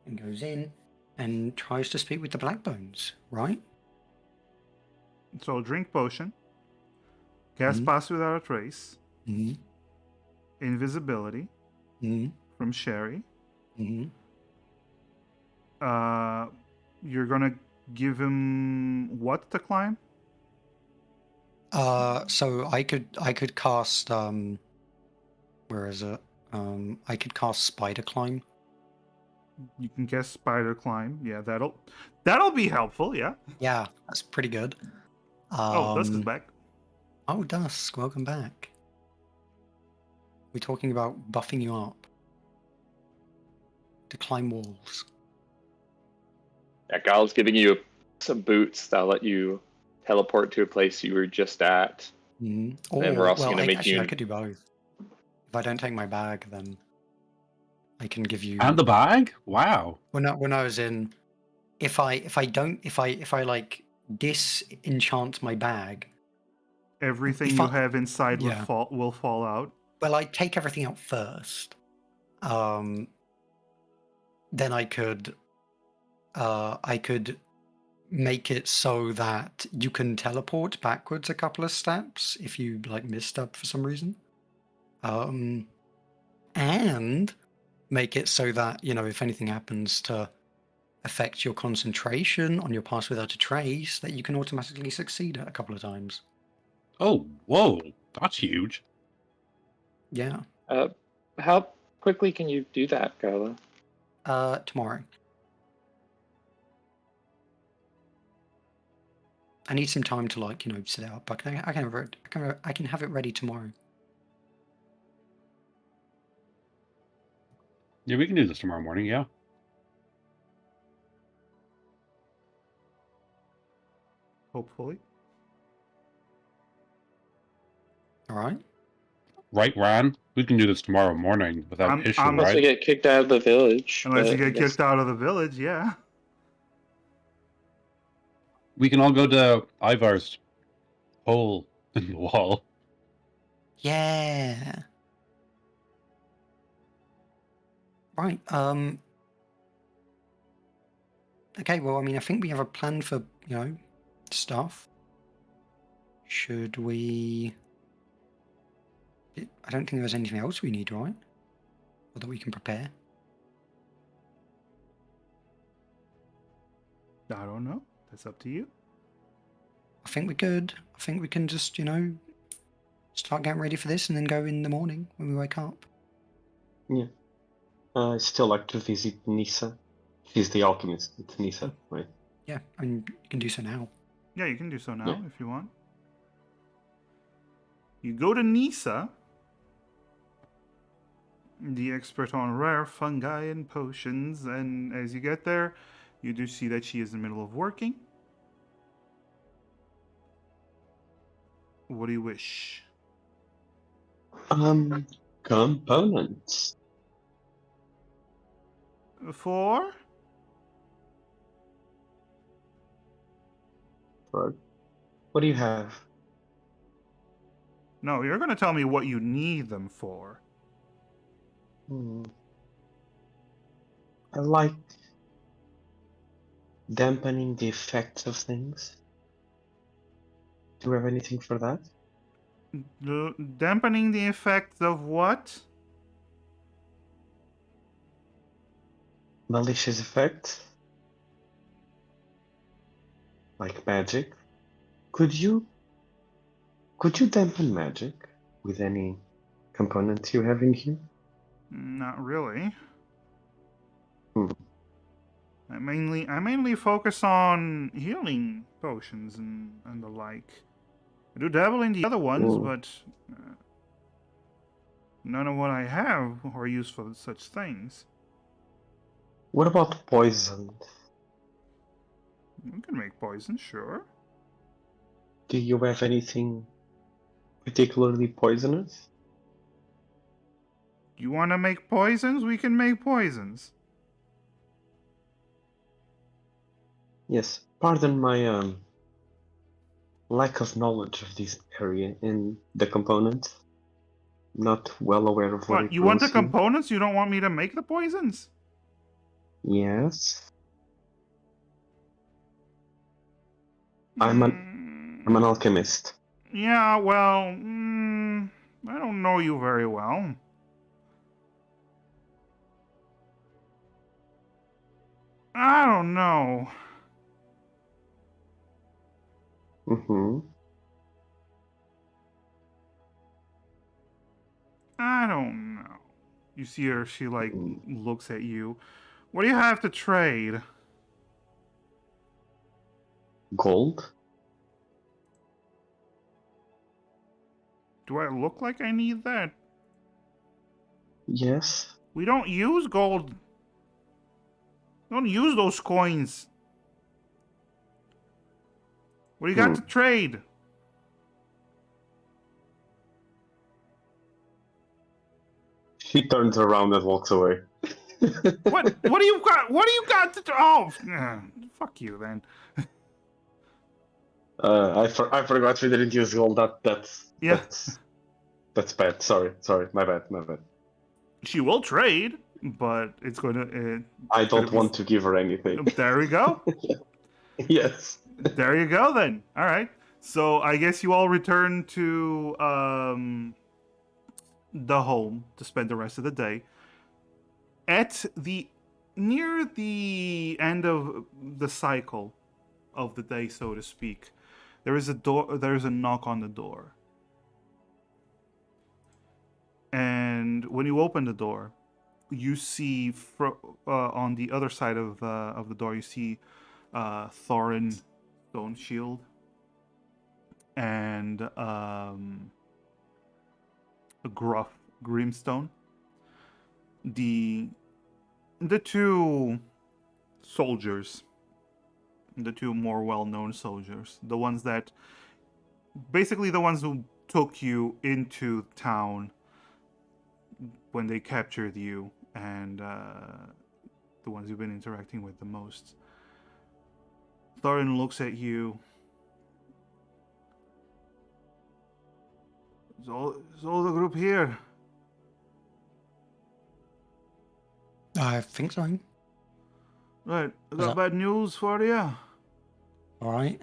and goes in and tries to speak with the Blackbones, right? So drink potion. Cast Mhm. pass without a trace. Hmm. Invisibility Hmm. from Sherry. Hmm. You're gonna give him what to climb? So I could cast where is it? I could cast spider climb. You can cast spider climb. Yeah, that'll be helpful. Yeah. Yeah, that's pretty good. Oh, Dusk is back. Oh, Dusk, welcome back. We're talking about buffing you up to climb walls. Yeah, Gal's giving you some boots that'll let you teleport to a place you were just at. Hmm. And we're Or, also well, going to make actually, I you. could do both. If I don't take my bag, then I can give you. And the bag? Wow. When I was in, if I like disenchant my bag, Everything if you I have inside yeah, will fall out. well, I take everything out first. Then I could make it so that you can teleport backwards a couple of steps if you like missed up for some reason. And make it so that, you know, if anything happens to affect your concentration on your pass without a trace, that you can automatically succeed it a couple of times. Oh, whoa. That's huge. Yeah. How quickly can you do that, Gala? Tomorrow. I need some time to like, you know, set it up. I can have it ready tomorrow. Yeah, we can do this tomorrow morning, yeah. Hopefully. All right. Right, Ran? We can do this tomorrow morning without issue, Unless we right? get kicked out of the village. Unless you but I get guess- kicked out of the village, yeah. We can all go to Ivar's hole in the wall. Yeah. Right. Okay, well, I mean, I think we have a plan for, you know, stuff. Should we... I don't think there's anything else we need, right? Or that we can prepare. I don't know. That's up to you. I think we're good. I think we can just, you know, start getting ready for this and then go in the morning when we wake up. Yeah. I still like to visit Nisa. She's the alchemist. It's Nisa, right? Yeah, and you can do so now. Yeah, you can do so now Yeah. if you want. You go to Nisa, the expert on rare fungi and potions, and as you get there, you do see that she is in the middle of working. What do you wish? Components. For? Right. What do you have? No, you're going to tell me what you need them for. I like dampening the effects of things. Do you have anything for that? Dampening the effects of what? Malicious effects? Like magic? Could you dampen magic with any components you have in here? Not really. Hmm. I mainly focus on healing potions and the like. I do dabble in the other ones, Hmm. but none of what I have are used for such things. What about poison? You can make poison, sure. Do you have anything particularly poisonous? You want to make poisons? We can make poisons. Yes. Pardon my lack of knowledge of this area and the components. Not well aware of what What? it You want the rules here. components? You don't want me to make the poisons? Yes. I'm an I'm an alchemist. Yeah, well, I don't know you very well. I don't know. Mm-hmm. I don't know. You see her, she like Mm. looks at you. What do you have to trade? Gold? Do I look like I need that? Yes. We don't use gold. We don't use those coins. What do you got to trade? She turns around and walks away. What do you got? What do you got to? Oh, fuck you then. I forgot we didn't use gold. Yeah, That's bad. Sorry, my bad. she will trade, but it's gonna. I It's gonna don't be. want to give her anything. There we go. Yes. There you go then. All right. So I guess you all return to the home to spend the rest of the day. At the near the end of the cycle of the day, so to speak, there is a door. There is a knock on the door, and when you open the door, you see on the other side of the door, you see Thorin Stone Shield and a Gruff Grimstone. The two soldiers, the two more well-known soldiers, the ones that basically the ones who took you into town when they captured you, and the ones you've been interacting with the most. Thorin looks at you. Is all the group here? I think so. Right, I Was got that- bad news for you. All right.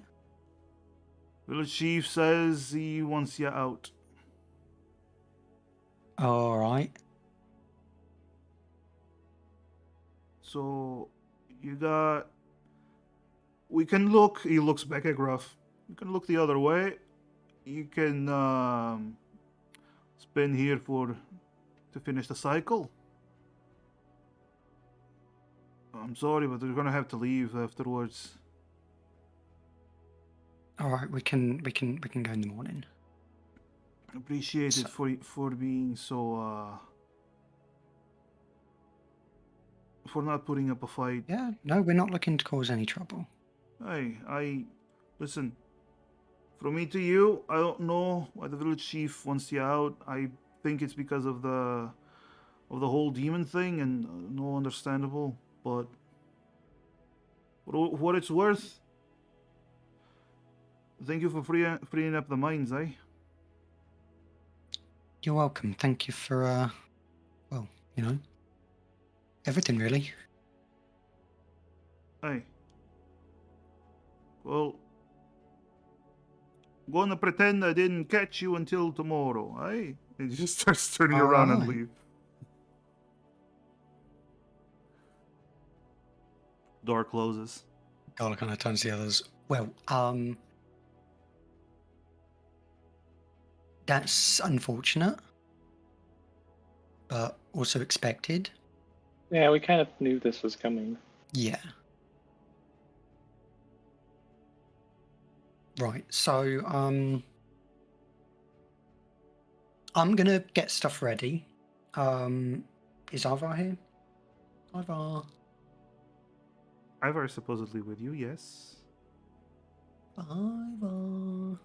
Village chief says he wants you out. All right. So you got. We can look. He looks back at Gruff. You can look the other way. You can spend here to finish the cycle. I'm sorry, but we're gonna have to leave afterwards. All right. We can go in the morning. Appreciate it for being so for not putting up a fight. Yeah. No, we're not looking to cause any trouble. Hey, I listen. From me to you, I don't know why the village chief wants you out. I think it's because of the whole demon thing, and no understandable. But for what it's worth, thank you for freeing up the minds, eh? You're welcome. Thank you for well, everything really. Hey. Well, gonna pretend I didn't catch you until tomorrow, eh? And he just starts turning around and Alright. leave. Door closes. Garlic kind of turns to the others. Well, that's unfortunate, but also expected. Yeah, we kind of knew this was coming. Yeah. Right. So, I'm gonna get stuff ready. Is Ivar here? Ivar. Ivar is supposedly with you, yes. Ivar.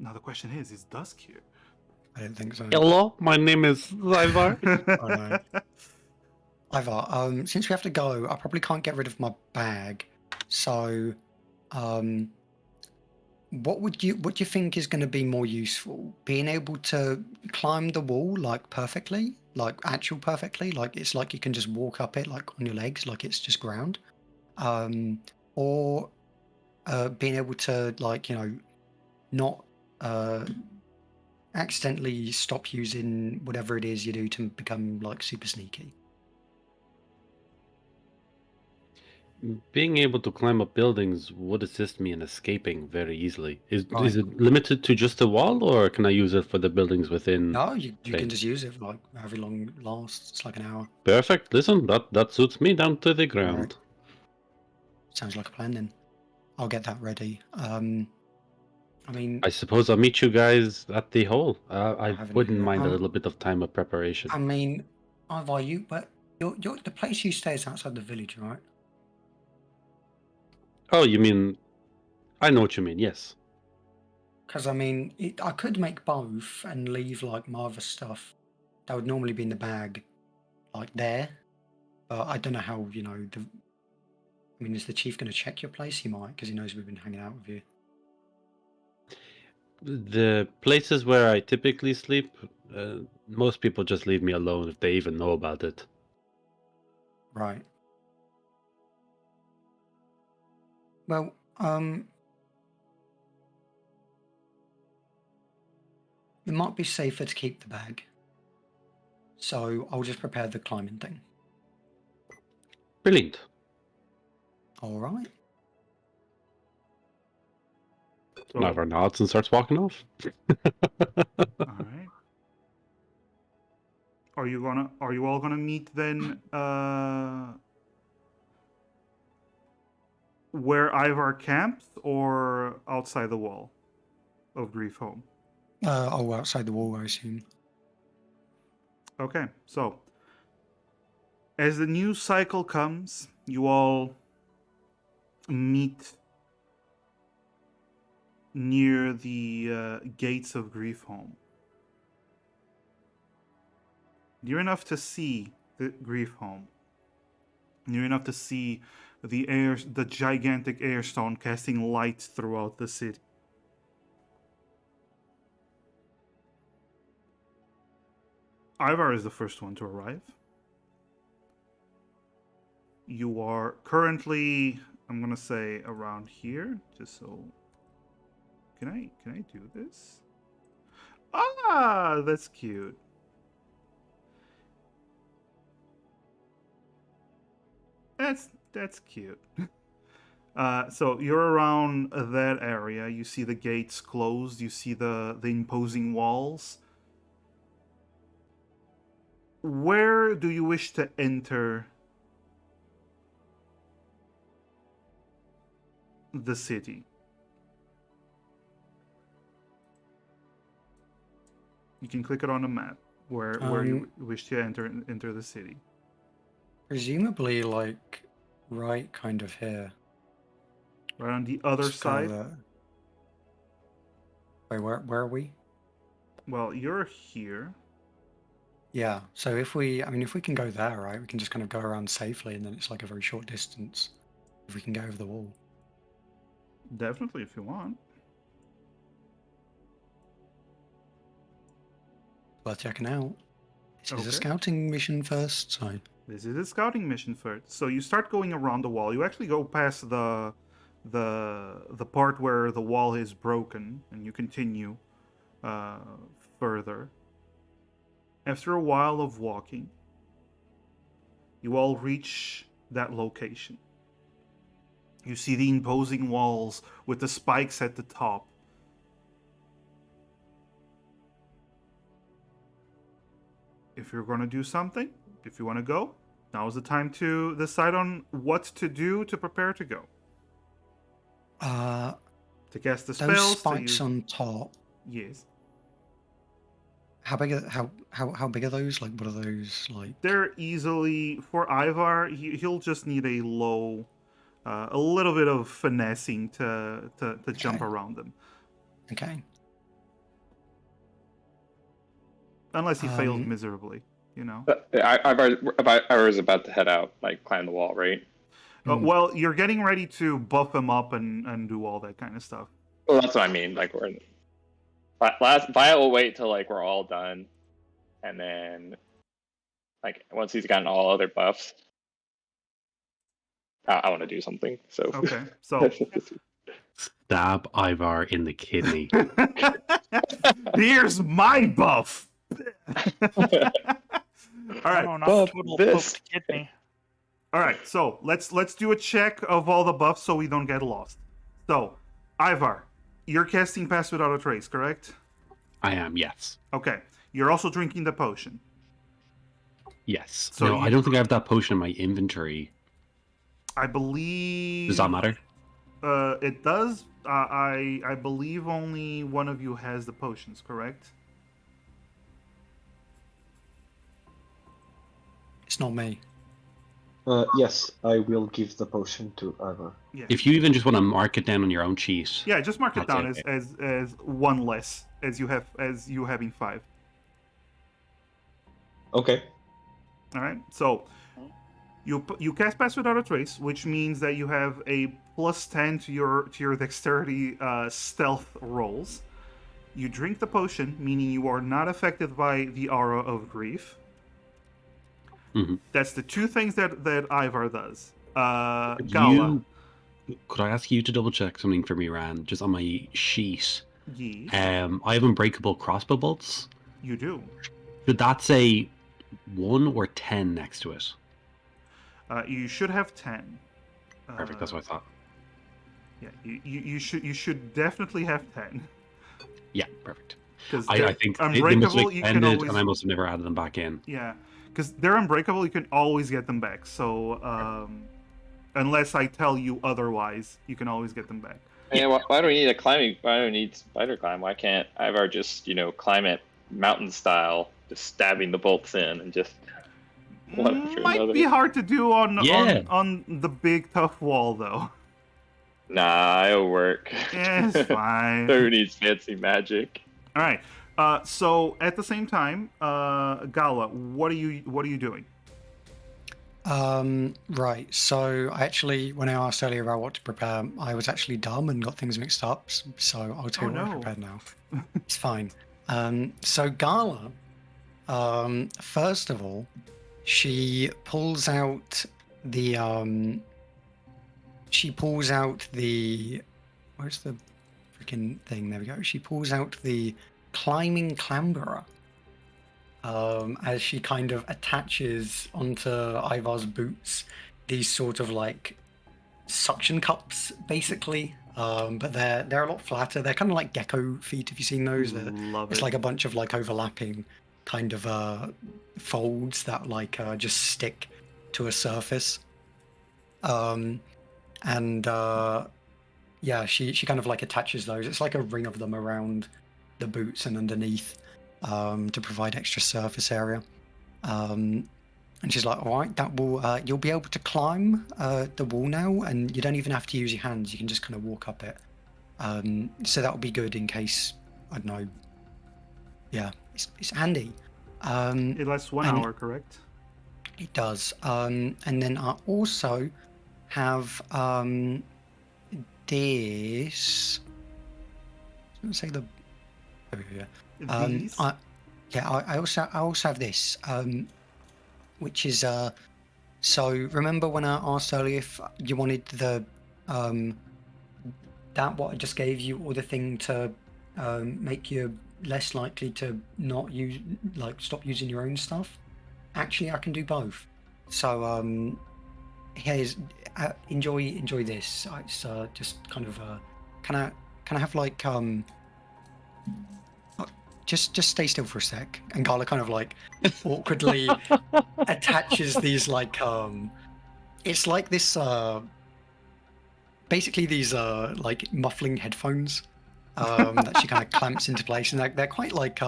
Now the question is Dusk here? I don't think so. Hello, my name is Ivar. Oh, no. Ivar, since we have to go, I probably can't get rid of my bag. So, what do you think is going to be more useful? Being able to climb the wall like perfectly, like actual perfectly, like it's like you can just walk up it like on your legs, like it's just ground, or being able to, like, not accidentally stop using whatever it is you do to become like super sneaky. Being able to climb up buildings would assist me in escaping very easily. Is Right. it limited to just the wall, or can I use it for the buildings within? No, you can range? just use it for like however long it lasts. It's like an hour. Perfect. Listen, that suits me down to the ground. Right. Sounds like a plan then. I'll get that ready. I mean, I suppose I'll meet you guys at the hole. I have an wouldn't idea. mind a little bit of time of preparation. I mean, Ivar, but the place you stay is outside the village, right? Oh, you mean? I know what you mean. Yes. Because I mean, I could make both and leave like my other stuff that would normally be in the bag, like there. But I don't know how I mean, is the chief going to check your place? He might, because he knows we've been hanging out with you. The places where I typically sleep, most people just leave me alone if they even know about it. Right. Well, it might be safer to keep the bag. So I'll just prepare the climbing thing. Brilliant. All right. So, Navar nods and starts walking off. all right. Are you all gonna meet then where Ivar camps or outside the wall of Grief Home? Outside the wall, I assume. Okay, so as the news cycle comes, you all meet near the gates of Grief Home. Near enough to see the Grief Home. Near enough to see the gigantic airstone casting light throughout the city. Ivar is the first one to arrive. You are currently, I'm gonna say, around here, just so. Can I do this? Ah, that's cute. That's cute. So you're around that area. You see the gates closed. You see the imposing walls. Where do you wish to enter the city? You can click it on the map where you wish to enter the city. Presumably, like, right kind of here. Right on the other Just kind side. of Wait, where are we? Well, you're here. Yeah. So if we can go there, right, we can just kind of go around safely, and then it's like a very short distance. If we can go over the wall. Definitely, if you want. Worth checking out. This is Okay. a scouting mission first, so. This is a scouting mission first. So you start going around the wall. You actually go past the part where the wall is broken, and you continue further. After a while of walking, you all reach that location. You see the imposing walls with the spikes at the top. If you're going to do something, if you want to go, now is the time to decide on what to do to prepare to go. To cast the Those spells. spikes on top. Yes. How big are how big are those? Like, what are those like? They're easily for Ivar. He'll just need a low, a little bit of finessing to jump around them. Okay. Unless he fails miserably, you know. I was about to head out, like climb the wall, right? Well, you're getting ready to buff him up and do all that kind of stuff. Well, that's what I mean. Like Violet will wait till like we're all done, and then like once he's gotten all other buffs, I want to do something. So Okay, so Stab Ivar in the kidney. Here's my buff. All right. No, not Buff total this. poked kidney. All right, so let's do a check of all the buffs so we don't get lost. So, Ivar, you're casting Pass Without a Trace, correct? I am, yes. Okay. You're also drinking the potion. Yes. So no, I you- don't think I have that potion in my inventory. I believe. Does that matter? It does. I believe only one of you has the potions, correct? It's not me. Yes, I will give the potion to Ivar. Yeah. If you even just want to mark it down on your own sheet. Yeah, just mark it I'll down take as one less as you having 5. Okay. All right. So you cast Pass Without a Trace, which means that you have a +10 to your dexterity stealth rolls. You drink the potion, meaning you are not affected by the aura of grief. Mhm. That's the two things that Ivar does. Gala. Could I ask you to double check something for me, Ran? Just on my sheet. Yes, I have unbreakable crossbow bolts. you do. Should that say 1 or 10 next to it? You should have 10. Perfect. That's what I thought. Yeah, you should definitely have 10. Yeah, perfect. Because I think they must unbreakable, have you can ended, always. and I must have never added them back in. Yeah, because they're unbreakable, you can always get them back. So unless I tell you otherwise, you can always get them back. Yeah, why do we need a climbing? Why do we need spider climb? Why can't Ivar just, climb it mountain style, just stabbing the bolts in and just one after Might another? be hard to do Yeah. on the big tough wall though. Nah, it'll work. Yeah, it's fine. Who needs fancy magic? All right. So at the same time, Gala, what are you doing? Right. So I actually, when I asked earlier about what to prepare, I was actually dumb and got things mixed up. So I'll tell you what I no. prepared now. It's fine. So Gala, first of all, she pulls out the where's the freaking thing? There we go. She pulls out the climbing clamberer. As she kind of attaches onto Ivar's boots these sort of like suction cups, basically. But they're a lot flatter. They're kind of like gecko feet. Have you seen those? Love It's it. like a bunch of like overlapping kind of folds that like just stick to a surface. Yeah, she kind of like attaches those. It's like a ring of them around the boots and underneath. To provide extra surface area. And she's like, all right, that will, you'll be able to climb the wall now, and you don't even have to use your hands. You can just kind of walk up it. So that will be good in case, I don't know. Yeah, it's handy. It lasts 1 and- hour, correct? It does. And then I also have this. Let's say the. Oh, yeah. These? I also have this, which is so remember when I asked earlier if you wanted the that what I just gave you, or the thing to make you less likely to not use, like, stop using your own stuff? Actually, I can do both. So here's enjoy this. It's just kind of can I have like Just stay still for a sec. And Gala kind of like awkwardly attaches these like it's like this basically these like muffling headphones that she kind of clamps into place, and they're quite like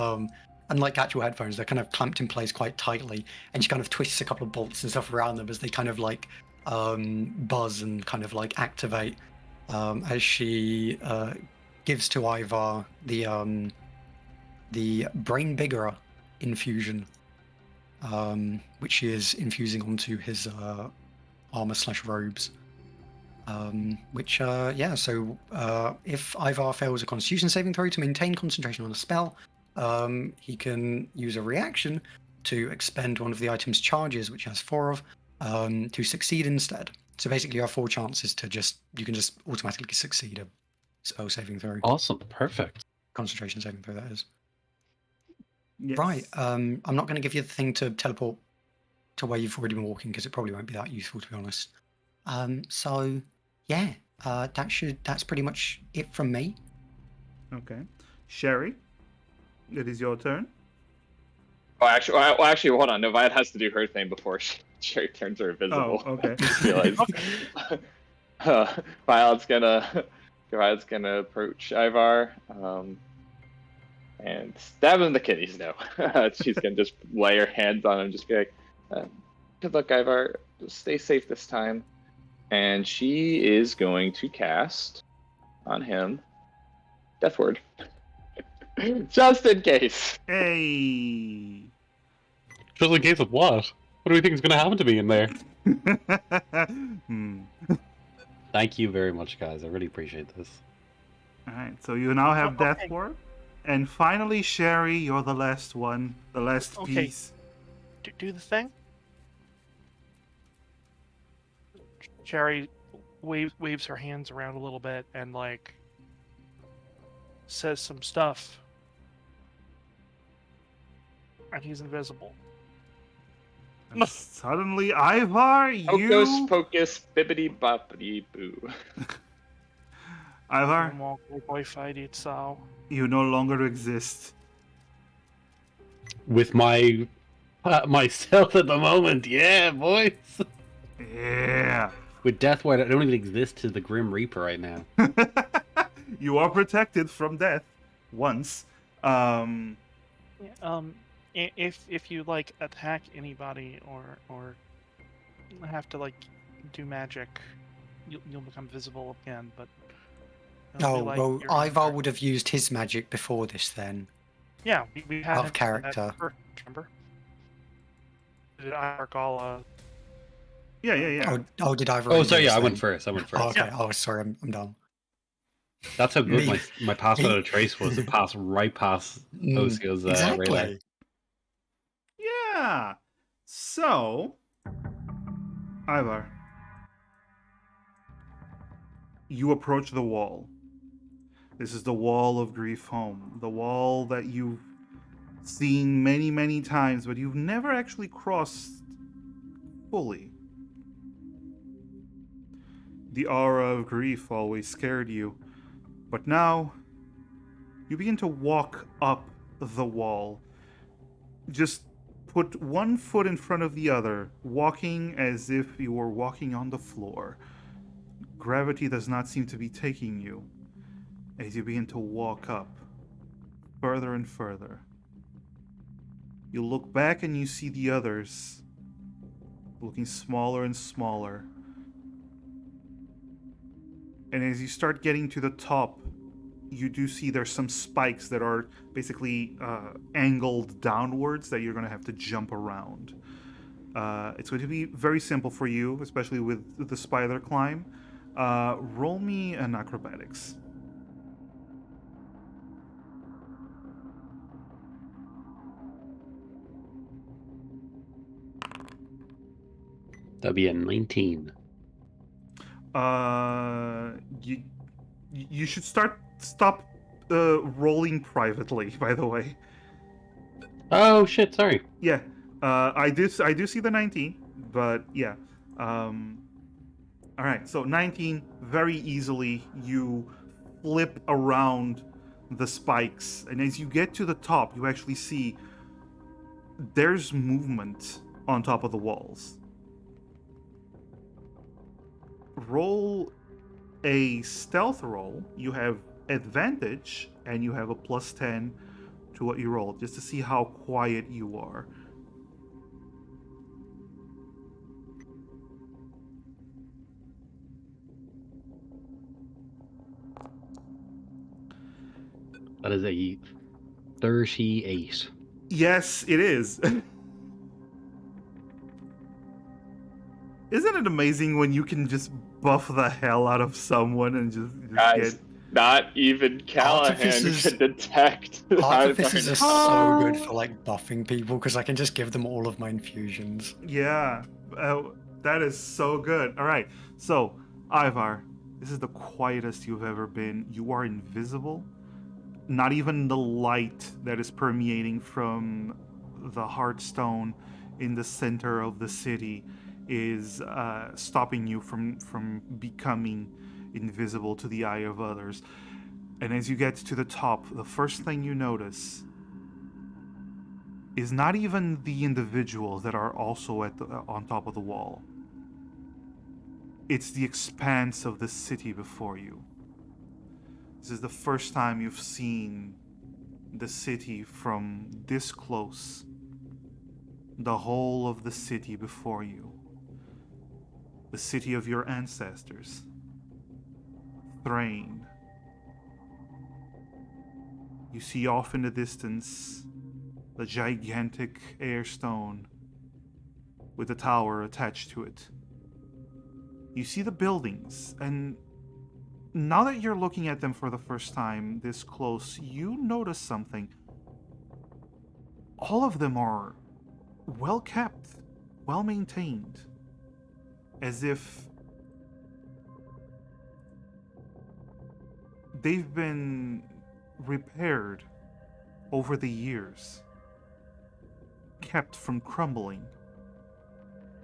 unlike actual headphones, they're kind of clamped in place quite tightly, and she kind of twists a couple of bolts and stuff around them as they kind of like buzz and kind of like activate as she gives to Ivar the Brain Biggerer infusion, which she is infusing onto his armor/robes. Which, so if Ivar fails a Constitution saving throw to maintain concentration on a spell, he can use a reaction to expend one of the item's charges, which he has 4 of, to succeed instead. So basically, you have 4 chances to you can just automatically succeed spell saving throw. Awesome. Perfect. Concentration saving throw, that is. Yes. Right. I'm not going to give you the thing to teleport to where you've already been walking because it probably won't be that useful, to be honest. So yeah, that's pretty much it from me. Okay. Sherry, it is your turn. Oh, actually, hold on. Novite has to do her thing before Sherry turns her invisible. Oh, okay. Just realized. Violet's gonna approach Ivar, and stab him in the kidneys. No, she's gonna just lay her hands on him, just be like, "Good luck, Ivar. Just stay safe this time." And she is going to cast on him Death Word, just in case. Hey. Just in case of what? What do we think is going to happen to me in there? Thank you very much, guys. I really appreciate this. All right, so you now have Okay. Death Ward. And finally, Sherry, you're the last one. The last Okay. piece. Do the thing. Sherry waves her hands around a little bit and like says some stuff, and he's invisible. And suddenly, Ivar, Hocus you... pocus, bibbity boppity boo. Ivar, Boy fight it, so you no longer exist. With my myself at the moment, yeah, boys. Yeah. With Deathward, I don't even exist to the Grim Reaper right now. You are protected from death. Once. if you like attack anybody or have to like do magic, you'll become visible again. But it'll be Oh, like well, your Ivar attack. would have used his magic before this then. Yeah, we had Out of him do that character. first, remember? Did Ivar Gala? Yeah. Oh, did Ivar? Oh, already sorry, do yeah, I this went then? first. Oh, okay. Yeah. Oh, sorry, I'm dumb. That's how good Me- my pass without me- a trace was. It passed right past Oscar's exactly. radar. Yeah. So, Ivar, you approach the wall. This is the wall of Grief Home. The wall that you've seen many, many times, but you've never actually crossed fully. The aura of grief always scared you, but now you begin to walk up the wall. Just put one foot in front of the other, walking as if you were walking on the floor. Gravity does not seem to be taking you as you begin to walk up further and further. You look back and you see the others looking smaller and smaller. And as you start getting to the top, you do see there's some spikes that are basically angled downwards that you're going to have to jump around. It's going to be very simple for you, especially with the spider climb. Roll me an acrobatics. That'd be a 19. You should stop rolling privately, by the way. Oh shit! Sorry. Yeah, I do see the 19, but yeah. All right, so 19, very easily you flip around the spikes, and as you get to the top, you actually see there's movement on top of the walls. Roll a stealth roll. You have advantage, and you have a +10 to what you rolled, just to see how quiet you are. That is a 38. Yes, it is. Isn't it amazing when you can just buff the hell out of someone and just Guys, get... not even Callahan Artificers- can detect. Artificers are Oh. so good for like buffing people because I can just give them all of my infusions. Yeah, that is so good. All right, so Ivar, This is the quietest you've ever been. You are invisible. Not even the light that is permeating from the Heartstone in the center of the city is stopping you from becoming invisible to the eye of others. And as you get to the top, the first thing you notice is not even the individuals that are also on top of the wall. It's the expanse of the city before you. This is the first time you've seen the city from this close. The whole of the city before you. The city of your ancestors. Thrain. You see off in the distance the gigantic air stone with a tower attached to it. You see the buildings, and now that you're looking at them for the first time this close, you notice something. All of them are well kept, well maintained, as if they've been repaired over the years, kept from crumbling.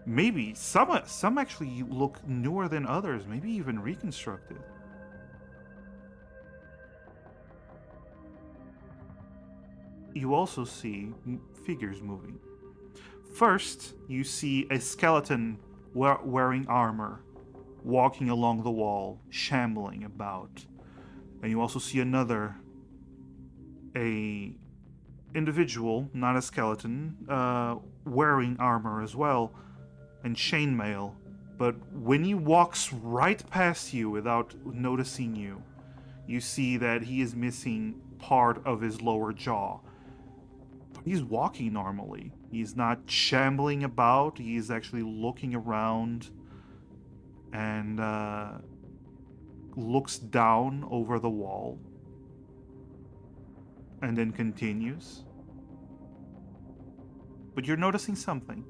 Maybe some actually look newer than others, maybe even reconstructed. You also see figures moving. First, you see a skeleton wearing armor, walking along the wall, shambling about. And you also see another, a individual, not a skeleton, wearing armor as well, and chainmail. But when he walks right past you without noticing you, you see that he is missing part of his lower jaw. But he's walking normally. He's not shambling about. He's actually looking around and looks down over the wall and then continues. But you're noticing something.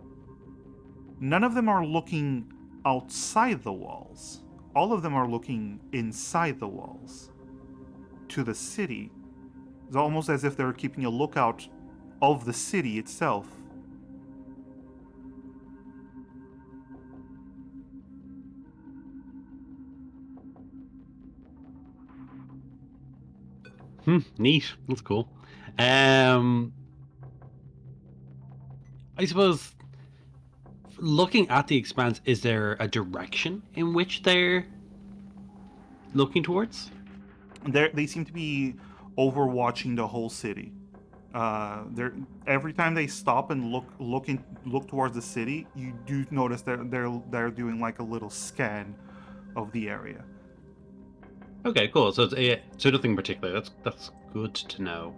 None of them are looking outside the walls. All of them are looking inside the walls to the city. It's almost as if they're keeping a lookout of the city itself. Neat. That's cool. I suppose, looking at the expanse, is there a direction in which they're looking towards? They seem to be overwatching the whole city. Every time they stop and look towards the city, you do notice that they're doing like a little scan of the area. Okay, cool. So so nothing particular. That's good to know.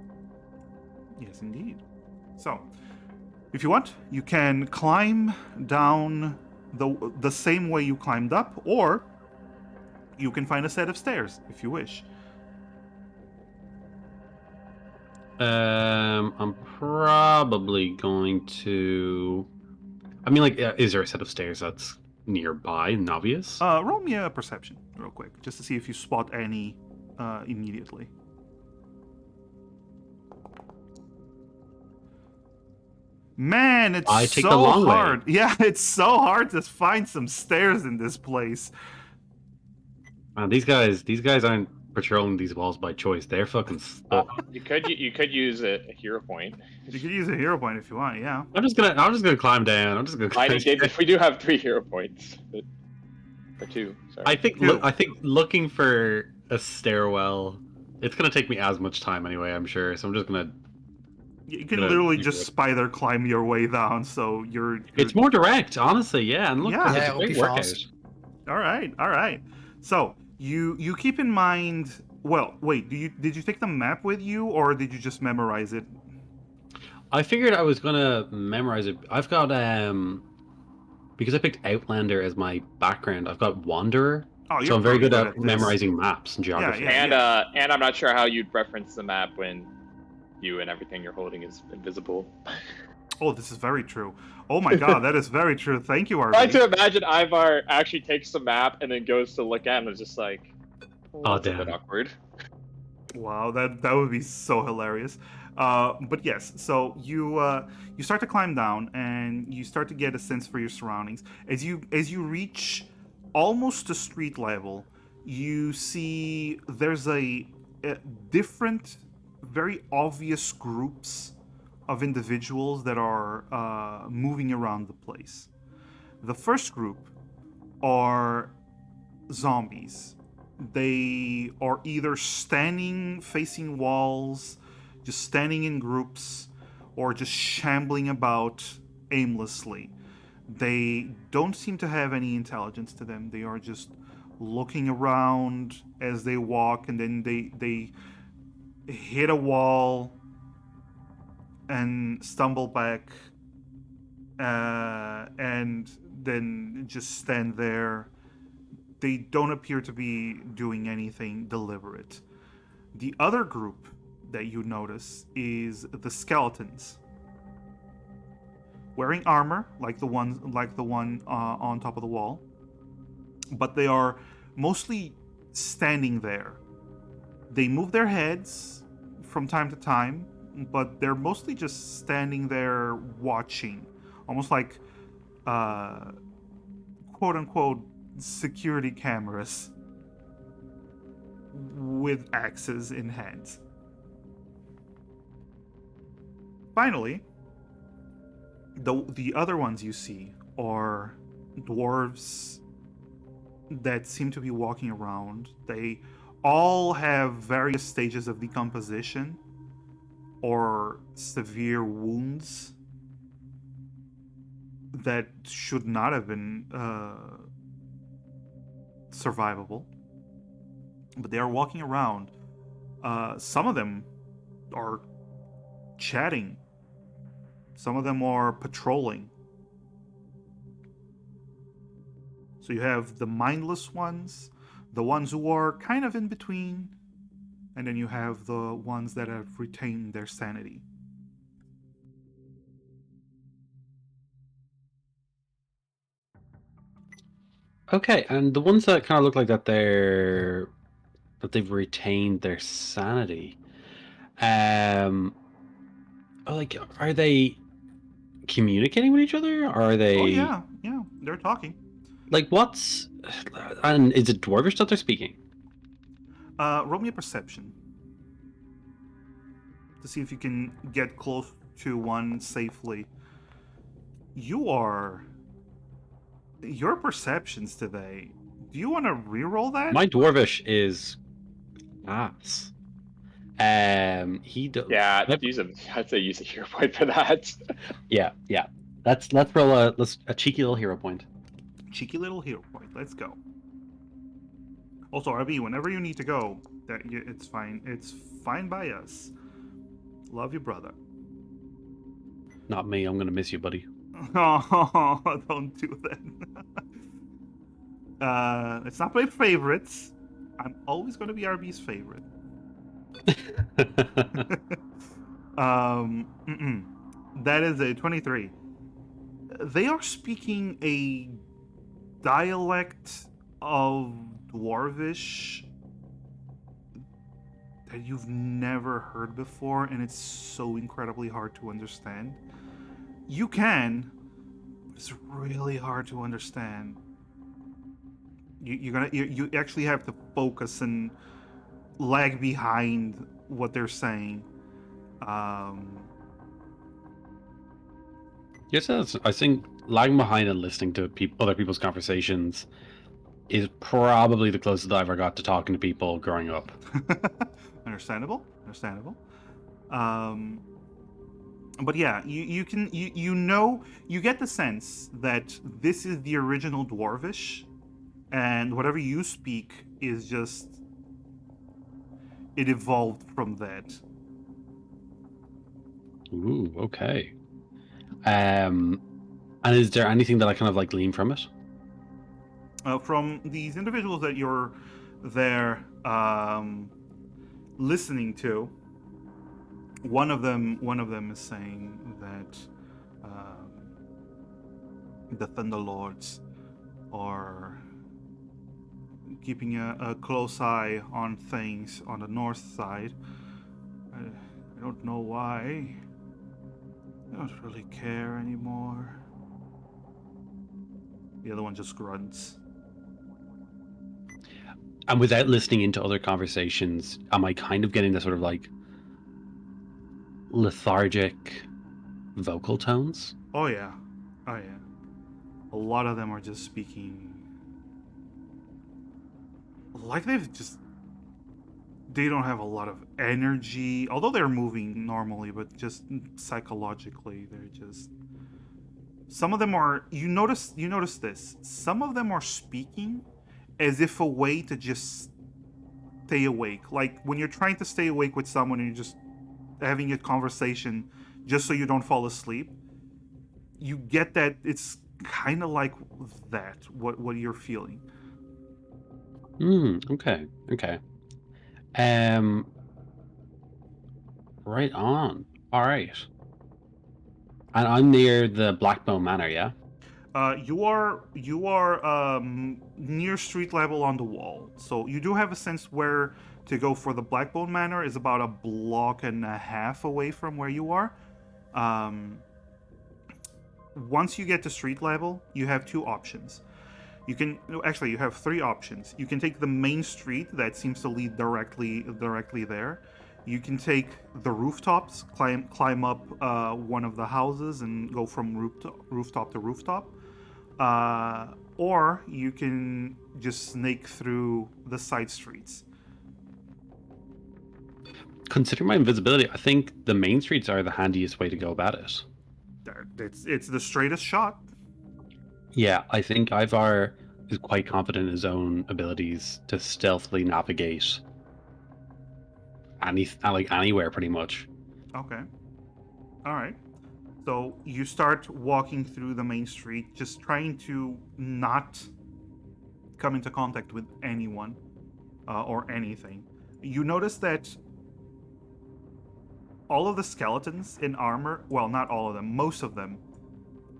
Yes, indeed. So, if you want, you can climb down the same way you climbed up, or you can find a set of stairs if you wish. I'm probably going to. I mean, like, is there a set of stairs that's nearby and obvious? Roll me a perception real quick, just to see if you spot any immediately. Man, it's I take so the long way. hard. Yeah, it's so hard to find some stairs in this place. Man, these guys aren't patrolling these walls by choice. They're fucking stuck. You could use a hero point. You could use a hero point if you want. Yeah. I'm just gonna climb down. I'm just gonna. Mining David, we do have 3 hero points, or 2. Sorry. I think looking for a stairwell, it's gonna take me as much time anyway. I'm sure. So I'm just gonna. You can literally just spider climb your way down. So you're. It's more direct, honestly. Yeah, and look, Yeah. it's Yeah, a it'll great be workout. fast. All right. So you keep in mind. Well, wait. Did you take the map with you, or did you just memorize it? I figured I was gonna memorize it. I've got because I picked Outlander as my background. I've got Wanderer, Oh, you're so I'm very good at at this. memorizing maps and geography. Yeah. And I'm not sure how you'd reference the map when you and everything you're holding is invisible. Oh, this is very true. Oh my god, that is very true. Thank you, I like RV. to imagine Ivar actually takes the map and then goes to look at it and is just like, Oh, that's a bit damn. awkward. Wow, that would be so hilarious. But yes, so you start to climb down and you start to get a sense for your surroundings. As you reach almost to street level, you see there's a different, very obvious groups of individuals that are moving around the place. The first group are zombies. They are either standing facing walls, just standing in groups, or just shambling about aimlessly. They don't seem to have any intelligence to them. They are just looking around as they walk, and then they hit a wall and stumble back, and then just stand there. They don't appear to be doing anything deliberate. The other group that you notice is the skeletons, wearing armor like the one on top of the wall, but they are mostly standing there. They move their heads from time to time, but they're mostly just standing there watching, almost like quote unquote security cameras with axes in hands. Finally, the other ones you see are dwarves that seem to be walking around. They all have various stages of decomposition or severe wounds that should not have been survivable. But they are walking around. Some of them are chatting. Some of them are patrolling. So you have the mindless ones, the ones who are kind of in between, and then you have the ones that have retained their sanity. Okay, and the ones that kind of look like that they've retained their sanity. Like, are they communicating with each other? Or are they? Oh yeah, they're talking. Like, what's? And is it Dwarvish that they're speaking? Roll me a perception to see if you can get close to one safely. Your perceptions today. Do you want to re-roll that? My Dwarvish is ass. He does. Yeah, Yep. I'd say use a hero point for that. Yeah. Let's roll a cheeky little hero point. Cheeky little hero point. Let's go. Also, RB, whenever you need to go, it's fine. It's fine by us. Love you, brother. Not me. I'm gonna miss you, buddy. Oh, don't do that. Let's not play favorites. I'm always going to be RB's favorite. That is a 23. They are speaking a dialect of Dwarvish that you've never heard before, and it's so incredibly hard to understand. You can, but it's really hard to understand. You actually have to focus and lag behind what they're saying. Yes, I think lagging behind and listening to other people's conversations is probably the closest I ever got to talking to people growing up. Understandable. But yeah, you get the sense that this is the original Dwarvish, and whatever you speak is just it evolved from that. Ooh, okay. And is there anything that I kind of like glean from it? From these individuals that you're there listening to, one of them is saying that the Thunderlords are keeping a close eye on things on the north side. I don't know why. I don't really care anymore. The other one just grunts. And without listening into other conversations, am I kind of getting the sort of like lethargic vocal tones? Oh yeah. Oh yeah. A lot of them are just speaking like they don't have a lot of energy, although they're moving normally, but just psychologically they're just, some of them are, you notice this, some of them are speaking as if a way to just stay awake. Like when you're trying to stay awake with someone and you're just having a conversation just so you don't fall asleep, you get that it's kind of like that, what you're feeling. Okay. Right on. All right. And I'm near the Blackbone Manor, yeah? You are near street level on the wall, so you do have a sense where to go for the Blackbone Manor is about a block and a half away from where you are. Once you get to street level, you have two options. You have three options. You can take the main street that seems to lead directly there. You can take the rooftops, climb up one of the houses and go from rooftop to rooftop. Or you can just snake through the side streets. Considering my invisibility, I think the main streets are the handiest way to go about it. It's the straightest shot. Yeah, I think Ivar is quite confident in his own abilities to stealthily navigate anywhere pretty much. Okay. All right. So you start walking through the main street, just trying to not come into contact with anyone or anything. You notice that all of the skeletons in armor, well, not all of them, most of them,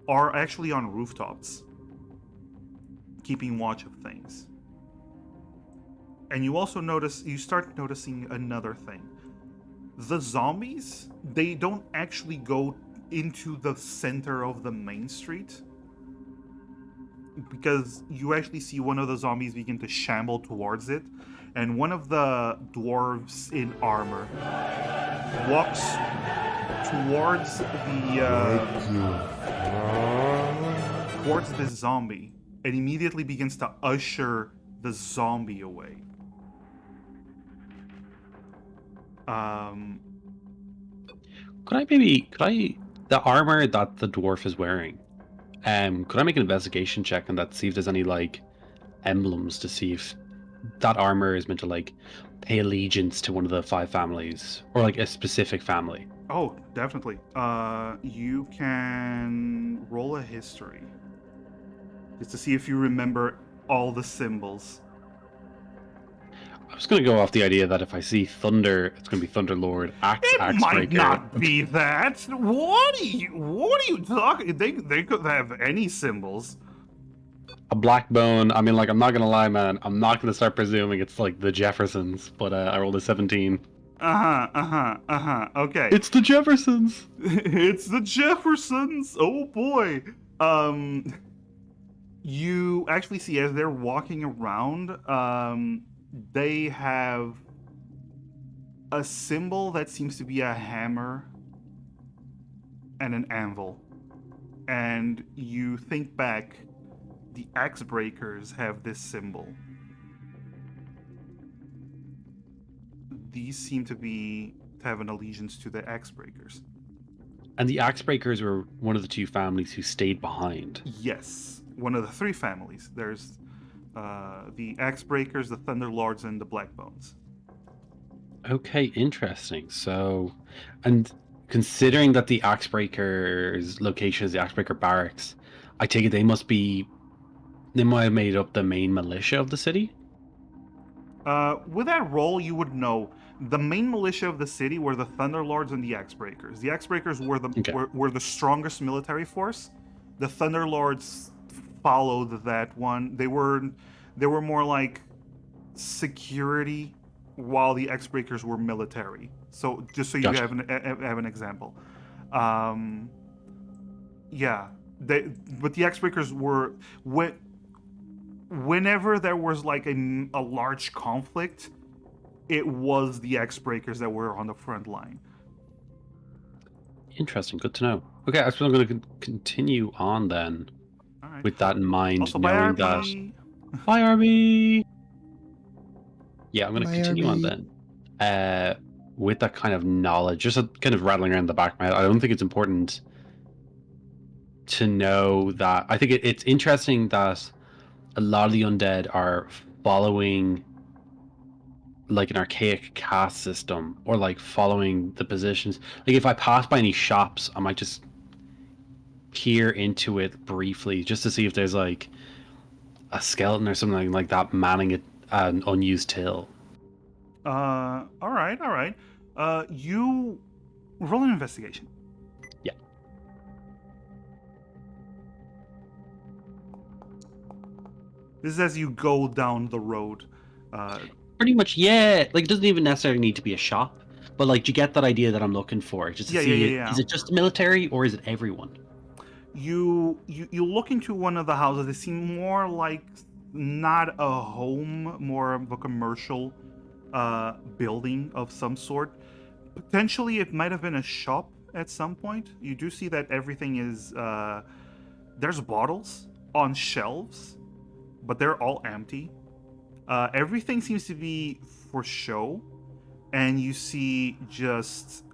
are actually on rooftops, keeping watch of things. And you start noticing another thing. The zombies, they don't actually go into the center of the main street, because you actually see one of the zombies begin to shamble towards it, and one of the dwarves in armor walks towards the zombie and immediately begins to usher the zombie away. The armor that the dwarf is wearing, could I make an investigation check on that, see if there's any like emblems to see if that armor is meant to like pay allegiance to one of the 5 families or like a specific family? Oh, definitely. You can roll a history just to see if you remember all the symbols. I was going to go off the idea that if I see thunder, it's going to be Thunderlord, axe Might breaker. not be that. What are you talking? They could have any symbols. A black bone. I mean, like, I'm not going to lie, man. I'm not going to start presuming it's like the Jeffersons, but I rolled a 17. Okay. It's the Jeffersons. It's the Jeffersons. Oh boy. You actually see as they're walking around, they have a symbol that seems to be a hammer and an anvil. And you think back, the axe breakers have this symbol. These seem to have an allegiance to the axe breakers. And the axe breakers were one of the 2 families who stayed behind. Yes, one of the 3 families. There's the axe breakers, the Thunderlords, and the Blackbones. Okay, interesting. So, and considering that the axe breakers' location is the axe breaker barracks, I take it they might have made up the main militia of the city? With that roll, you would know the main militia of the city were the Thunderlords and the X-Breakers. The X-Breakers were Okay. were the strongest military force. The Thunderlords followed that one. They were more like security, while the X-Breakers were military. So just so you Gotcha. have an example, um, yeah, but the X-Breakers were whenever there was like a large conflict, it was the X-Breakers that were on the front line. Interesting. Good to know. Okay, I suppose I'm going to continue on then, All right. with that in mind, Also, by knowing that. RB, Bye, RB. Yeah, I'm going to Bye, continue on RB. then. With that kind of knowledge, just kind of rattling around the back of my head. I don't think it's important to know that. I think it's interesting that a lot of the undead are following like an archaic caste system, or like following the positions. Like if I pass by any shops, I might just peer into it briefly just to see if there's like a skeleton or something like that manning an unused till. all right, all right. You roll an investigation. Yeah. This is as you go down the road. Pretty much, yeah. Like it doesn't even necessarily need to be a shop, but like, do you get that idea that I'm looking for? Just to Yeah, see yeah, it. yeah, yeah. Is it just the military or is it everyone? You look into one of the houses. They seem more like not a home, more of a commercial building of some sort. Potentially, it might have been a shop at some point. You do see that everything is there's bottles on shelves, but they're all empty. Everything seems to be for show, and you see just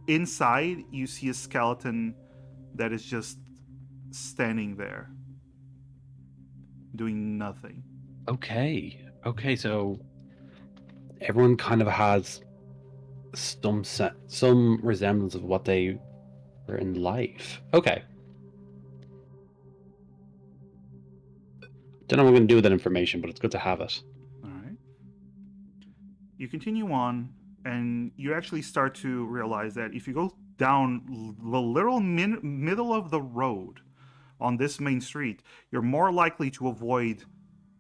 inside. You see a skeleton that is just standing there doing nothing. Okay, so everyone kind of has some resemblance of what they were in life. Okay. Don't know what I'm going to do with that information, but it's good to have it. All right. You continue on, and you actually start to realize that if you go down the literal middle of the road on this main street, you're more likely to avoid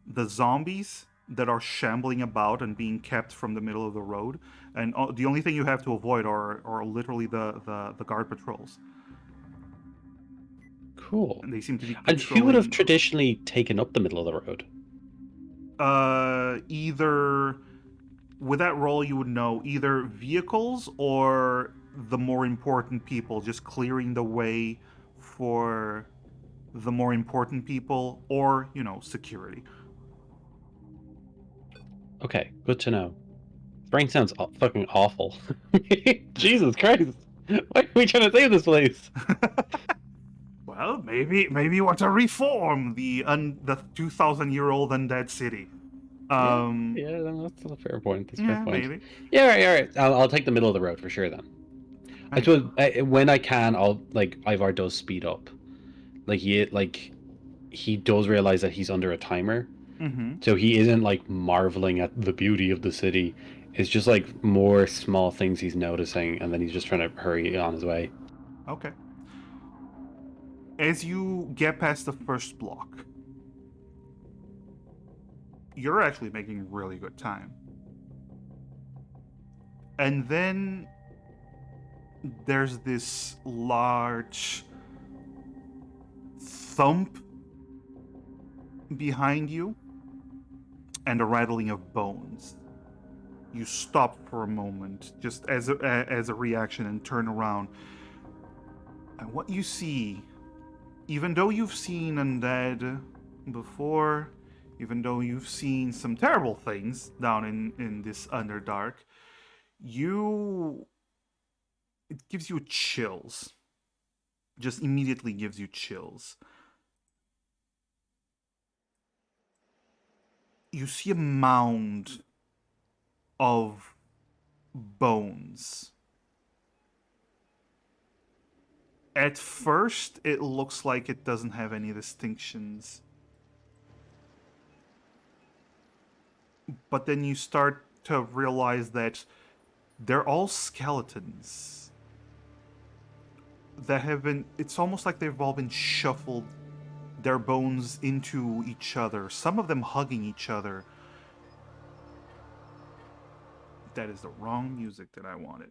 the zombies that are shambling about and being kept from the middle of the road. And the only thing you have to avoid are literally the guard patrols. Cool. And they seem to be And who would have patrolling traditionally taken up the middle of the road? either with that role you would know either vehicles or the more important people, just clearing the way for the more important people, or security. Okay, good to know. Brain sounds fucking awful. Jesus Christ! Why are we trying to save this place? Well, maybe you want to reform the 2,000-year-old undead city. Yeah, that's a fair point. That's a fair Yeah, point. maybe. Yeah, all right. I'll take the middle of the road for sure then. I Right. suppose when I can, I'll like Ivar does speed up. He does realize that he's under a timer, Mm-hmm. so he isn't like marveling at the beauty of the city. It's just like more small things he's noticing, and then he's just trying to hurry on his way. Okay. As you get past the first block, you're actually making really good time. And then there's this large thump behind you and a rattling of bones. You stop for a moment, just as a reaction, and turn around. And what you see, even though you've seen undead before, even though you've seen some terrible things down in this Underdark, it gives you chills. Just immediately gives you chills. You see a mound of bones. At first, it looks like it doesn't have any distinctions. but then you start to realize that they're all skeletons that have been. It's almost like they've all been shuffled, their bones into each other, some of them hugging each other. That is the wrong music that I wanted.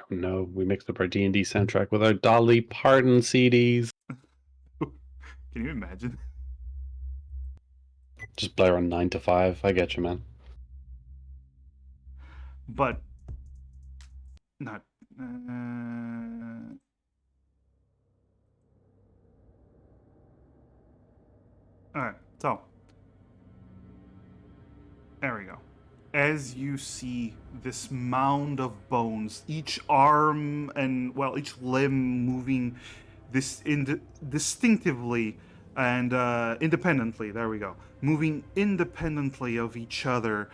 No, we mixed up our D&D soundtrack with our Dolly Parton CDs. Can you imagine? Just play around 9 to 5. I get you, man. But not. All right, so there we go. As you see this mound of bones, each arm and each limb moving distinctively and independently. There we go, moving independently of each other,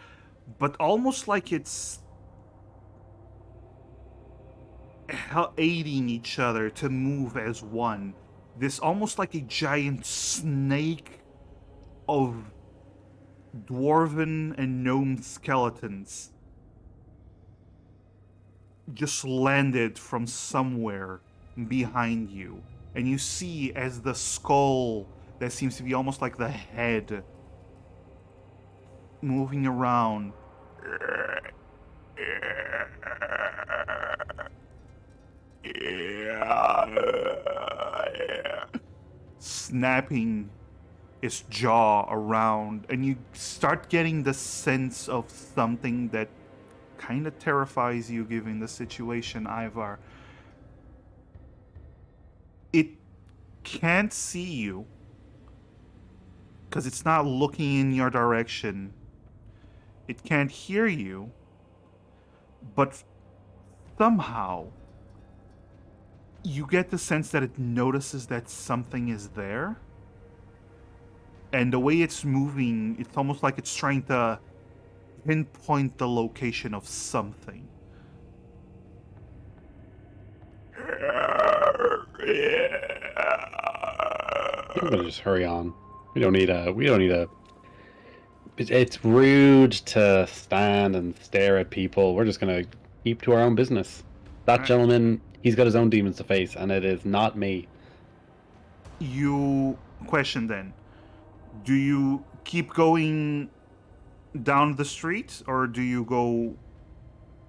but almost like it's aiding each other to move as one. This almost like a giant snake of dwarven and gnome skeletons just landed from somewhere behind you. And you see as the skull that seems to be almost like the head moving around. Snapping its jaw around, and you start getting the sense of something that kind of terrifies you given the situation, Ivar. It can't see you because it's not looking in your direction. It can't hear you, but somehow you get the sense that it notices that something is there. And the way it's moving, it's almost like it's trying to pinpoint the location of something. I'm gonna just hurry on. We don't need a. It's rude to stand and stare at people. We're just gonna keep to our own business. That gentleman, he's got his own demons to face, and it is not me. You question then. Do you keep going down the street, or do you go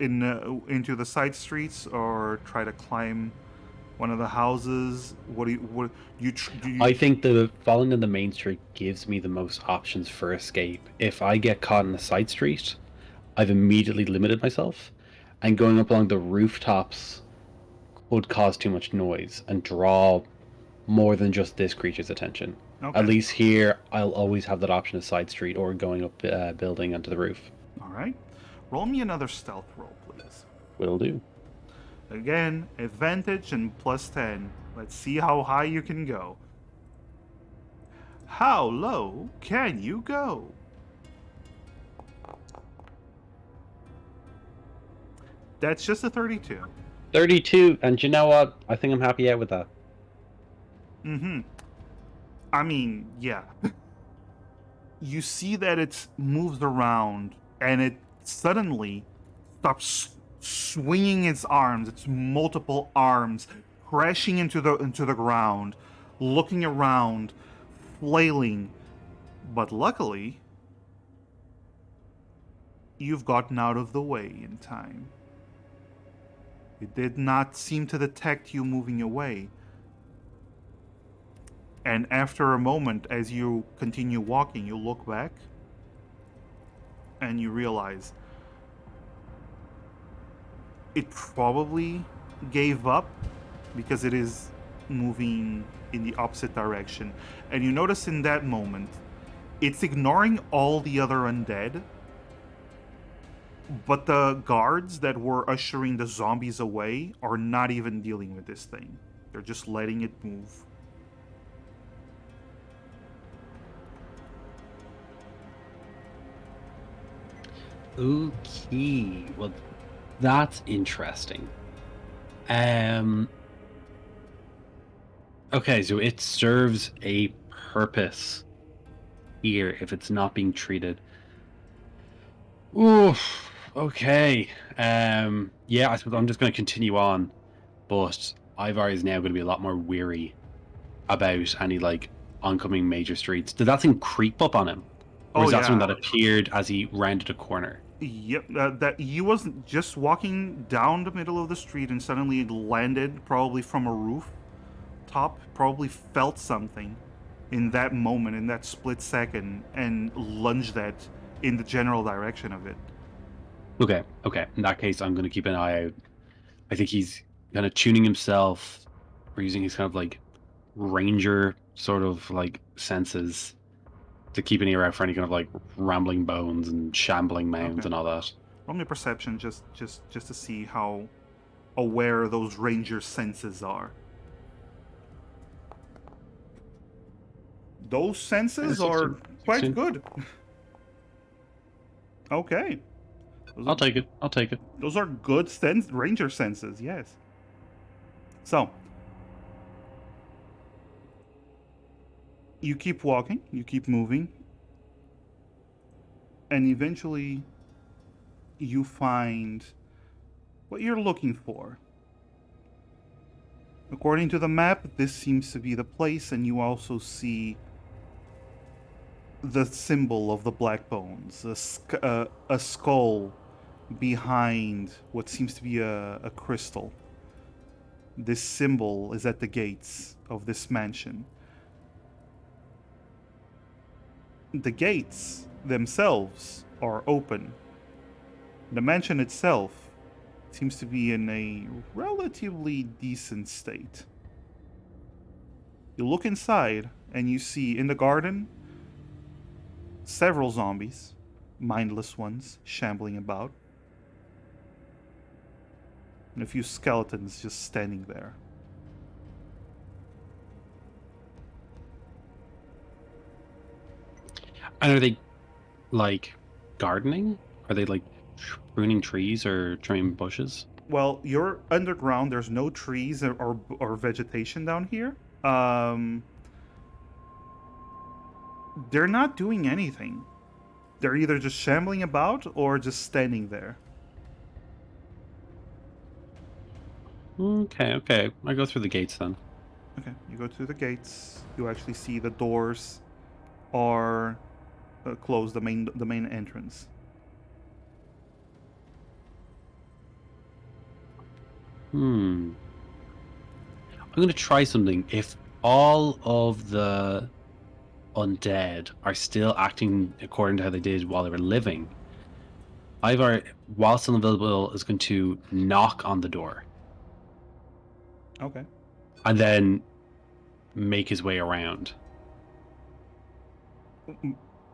into the side streets, or try to climb one of the houses? Do you? I think the following in the main street gives me the most options for escape. If I get caught in a side street, I've immediately limited myself, and going up along the rooftops would cause too much noise and draw more than just this creature's attention. Okay. At least here, I'll always have that option of side street or going up building onto the roof. All right. Roll me another stealth roll, please. Will do. Again, advantage and +10. Let's see how high you can go. How low can you go? That's just a 32. 32, and you know what? I think I'm happy out with that. Mm-hmm. I mean, yeah. You see that it moves around, and it suddenly stops swinging its arms, its multiple arms, crashing into the ground, looking around, flailing. But luckily, you've gotten out of the way in time. It did not seem to detect you moving away. And after a moment, as you continue walking, you look back and you realize it probably gave up because it is moving in the opposite direction. And you notice in that moment, it's ignoring all the other undead, but the guards that were ushering the zombies away are not even dealing with this thing. They're just letting it move. Okay, well, that's interesting. Okay, so it serves a purpose here if it's not being treated? Ooh, okay. Yeah, I suppose I'm just going to continue on, but Ivar is now going to be a lot more weary about any like oncoming major streets. Did that thing creep up on him, or Oh is that something yeah. that appeared as he rounded a corner? Yep, that he was just walking down the middle of the street and suddenly landed, probably from a roof top, probably felt something in that moment, in that split second, and lunged that in the general direction of it. Okay, okay. In that case, I'm going to keep an eye out. I think he's kind of tuning himself, or using his kind of like ranger sort of like senses to keep an ear out for any kind of like rambling bones and shambling mounds Okay. and all that. Roll me perception just to see how aware those ranger senses are. Those senses are 16. quite good. Okay. I'll take it. I'll take it. Those are good ranger senses, yes. So, you keep walking, you keep moving, and eventually you find what you're looking for. According to the map, this seems to be the place, and you also see the symbol of the Black Bones, a skull behind what seems to be a crystal. This symbol is at the gates of this mansion. The gates themselves are open. The mansion itself seems to be in a relatively decent state. You look inside and you see in the garden several zombies, mindless ones, shambling about, and a few skeletons just standing there. And are they like gardening? Are they like pruning trees or trimming bushes? Well, you're underground. There's no trees or vegetation down here. They're not doing anything. They're either just shambling about or just standing there. Okay, okay. I go through the gates then. Okay, you go through the gates. You actually see the doors are closed. The main entrance. I'm going to try something. If all of the undead are still acting according to how they did while they were living, Ivar, while still invisible, is going to knock on the door Okay. and then make his way around.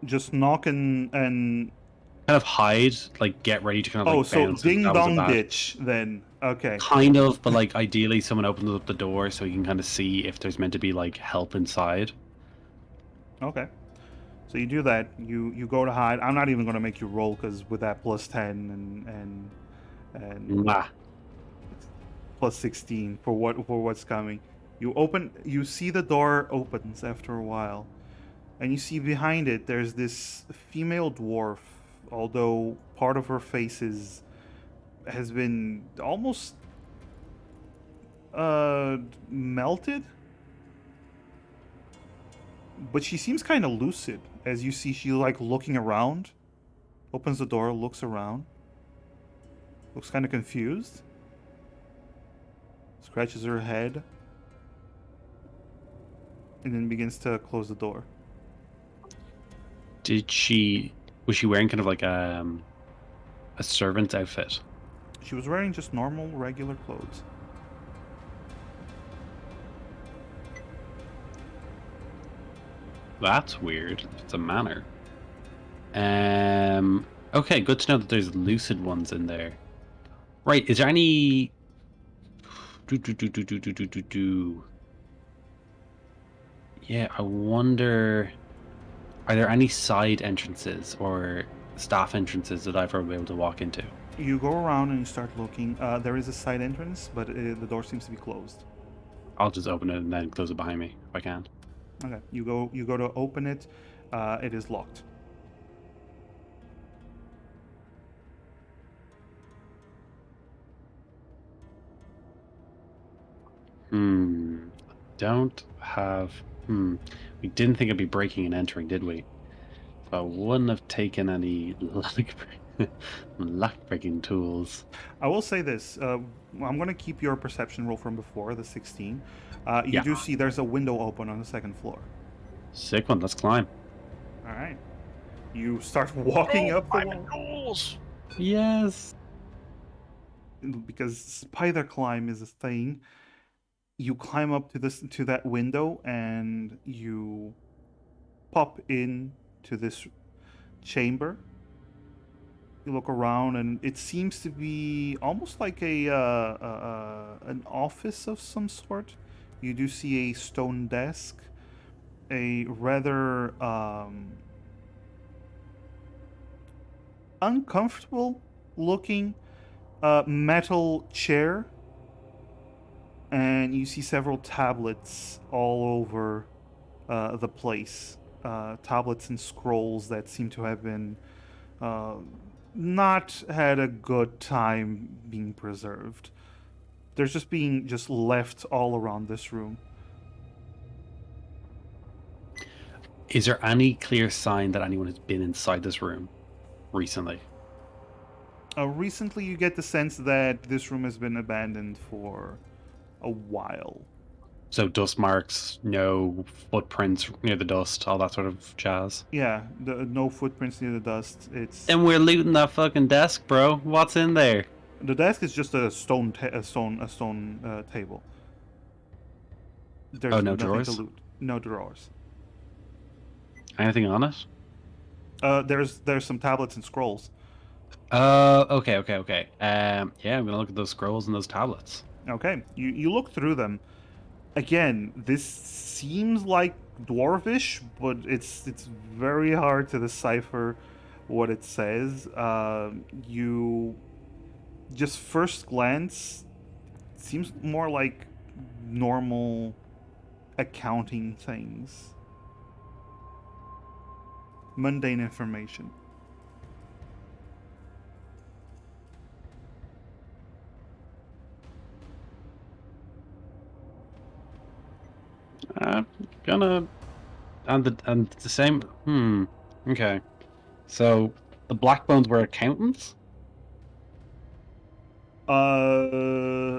Just knock and Kind of hide, like get ready to kind of like so bounce. ding That was a dong bad- ditch then. Okay. Kind of, but like ideally someone opens up the door so you can kind of see if there's meant to be like help inside. Okay. So you do that. You go to hide. I'm not even going to make you roll because with that plus 10 and Nah. plus 16 for what's coming. You see the door opens after a while. And you see behind it there's this female dwarf, although part of her face has been almost melted. But she seems kind of lucid. As you see, she like looking around, opens the door, looks around, looks kind of confused, scratches her head, and then begins to close the door. Was she wearing kind of like a servant's outfit? She was wearing just normal, regular clothes. That's weird. It's a manor. Okay, good to know that there's lucid ones in there. Right, is there any Yeah, I wonder, are there any side entrances or staff entrances that I've ever been able to walk into? You go around and you start looking. There is a side entrance, but the door seems to be closed. I'll just open it and then close it behind me if I can. Okay, you go to open it. It is locked. Don't have. We didn't think it'd be breaking and entering, did we? So I wouldn't have taken any lock breaking tools. I will say this. I'm going to keep your perception roll from before, the 16. You Yeah. do see there's a window open on the second floor. Sick one. Let's climb. All right. You start walking up the wall. Goals. Yes. Because spider climb is a thing. You climb up to that window and you pop in to this chamber. You look around and it seems to be almost like an office of some sort. You do see a stone desk, a rather uncomfortable looking metal chair, and you see several tablets all over the place. Tablets and scrolls that seem to have been not had a good time being preserved. They're just being left all around this room. Is there any clear sign that anyone has been inside this room recently? Recently, you get the sense that this room has been abandoned for a while. So dust marks, no footprints near the dust, all that sort of jazz. Yeah, no footprints near the dust. It's And we're looting that fucking desk, bro. What's in there? the desk is just a stone table. There's Oh, no nothing drawers? to loot. No drawers. Anything on it? There's some tablets and scrolls. Okay. Yeah, I'm gonna look at those scrolls and those tablets. Okay, you look through them. Again, this seems like dwarvish, but it's very hard to decipher what it says. You just first glance seems more like normal accounting things, mundane information. Gonna and the same. Okay. So the Blackbones were accountants.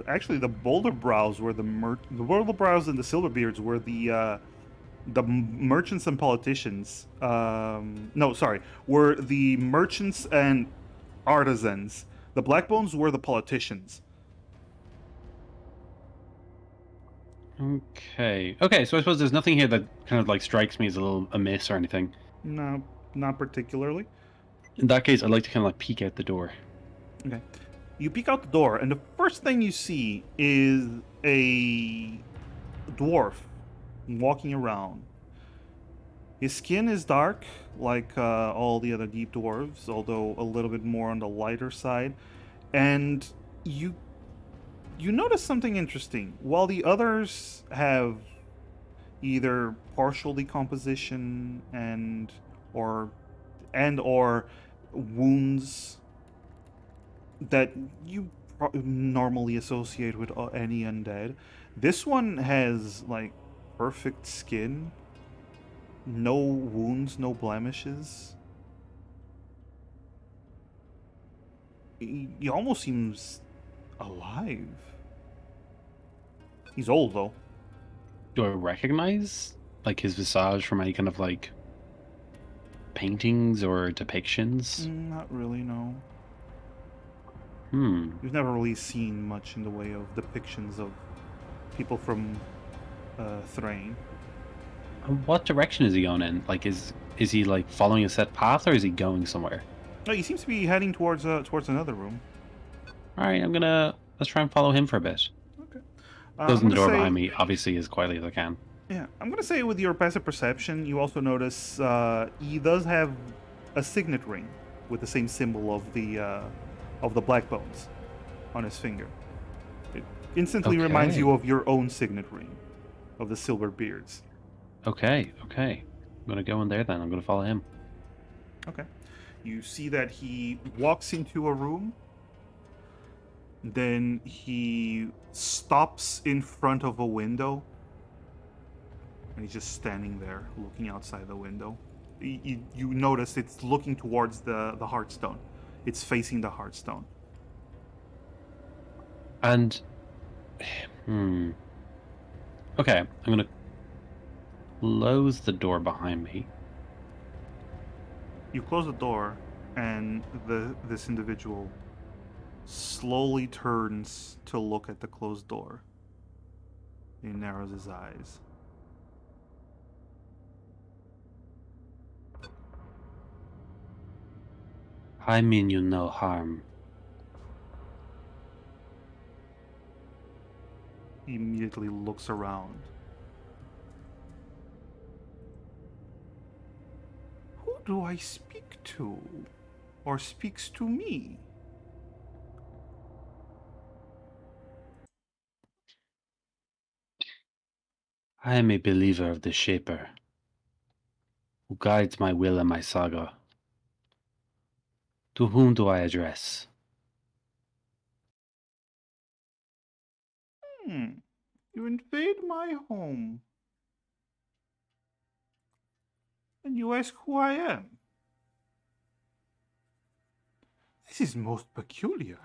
Actually, the Boulder Brows were the Boulder Brows and the Silverbeards were the merchants and politicians. No, sorry, were the merchants and artisans. The Blackbones were the politicians. Okay. So I suppose there's nothing here that kind of like strikes me as a little amiss or anything. No, not particularly. In that case, I'd like to kind of like peek out the door. Okay. You peek out the door, and the first thing you see is a dwarf walking around. His skin is dark, like all the other deep dwarves, although a little bit more on the lighter side. And you notice something interesting. While the others have either partial decomposition and or wounds that you normally associate with any undead, this one has like perfect skin, no wounds, no blemishes. He almost seems alive. He's old though. Do I recognize like his visage from any kind of like paintings or depictions? Not really, no. Hmm. You've never really seen much in the way of depictions of people from Thrain. What direction is he going in? Like, is he like following a set path, or is he going somewhere? No, he seems to be heading towards another room. All right, let's try and follow him for a bit. Okay. Closing the door behind me, obviously, as quietly as I can. Yeah, I'm gonna say with your passive perception, you also notice he does have a signet ring with the same symbol of the Black Bones on his finger. It instantly reminds Okay. you of your own signet ring of the Silver Beards. Okay, okay. I'm gonna go in there then. I'm gonna follow him. Okay. You see that he walks into a room, then he stops in front of a window, and he's just standing there looking outside the window. You notice it's looking towards the Heartstone. It's facing the Heartstone. And okay, I'm gonna close the door behind me. You close the door, and this individual slowly turns to look at the closed door. He narrows his eyes. I mean you no harm. He immediately looks around. Who do I speak to? Or speaks to me? I am a believer of the Shaper, who guides my will and my saga. To whom do I address? You invade my home. And you ask who I am. This is most peculiar.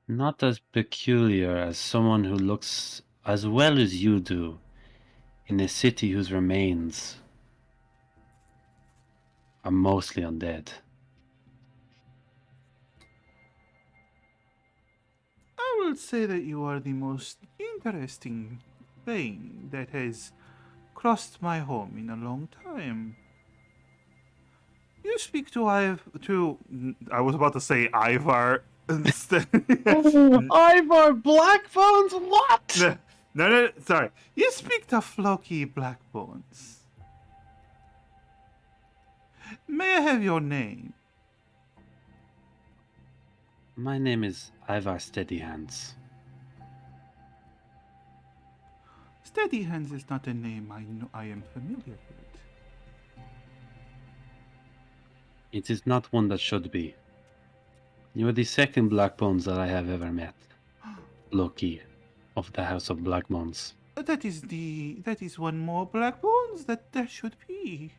Not as peculiar as someone who looks as well as you do in a city whose remains are mostly undead. I will say that you are the most interesting thing that has crossed my home in a long time. You speak to I was about to say Ivar instead. Ivar Blackbones, what? No, sorry. You speak to Floki Blackbones. May I have your name? My name is Ivar Steadyhands. Steady Hands is not a name I am familiar with. It is not one that should be. You are the second Blackbones that I have ever met. Loki, of the House of Blackbones. That is one more Black Bones that there should be.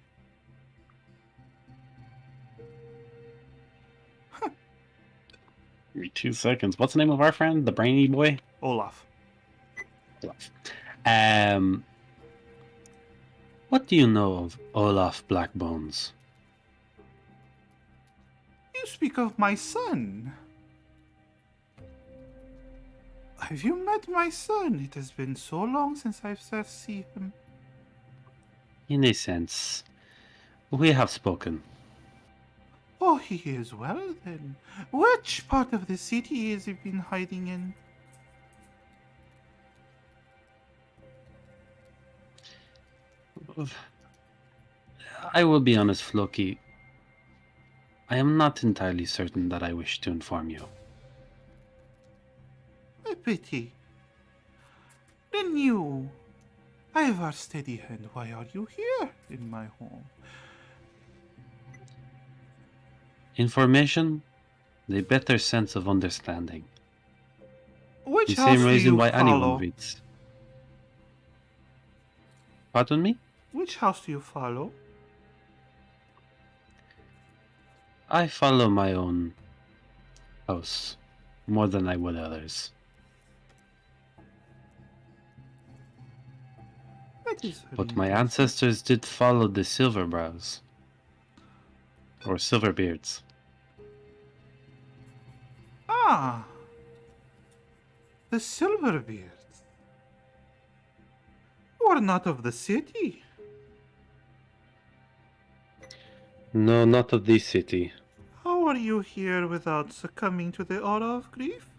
Give me 2 seconds. What's the name of our friend? The brainy boy? Olaf. What do you know of Olaf Blackbones? You speak of my son. Have you met my son? It has been so long since I've seen him. In a sense, we have spoken. Oh, he is well then. Which part of the city has he been hiding in? I will be honest, Floki. I am not entirely certain that I wish to inform you. A pity. Then you, Ivar Steadyhand, why are you here in my home? Information, the better sense of understanding. Which The house same do reason you why follow? anyone reads. Pardon me? Which house do you follow? I follow my own house more than I would others. That is very But my interesting. ancestors did follow the Silverbrows. Or Silverbeards. Ah, the Silverbeards. You are not of the city. No, not of this city. How are you here without succumbing to the aura of grief?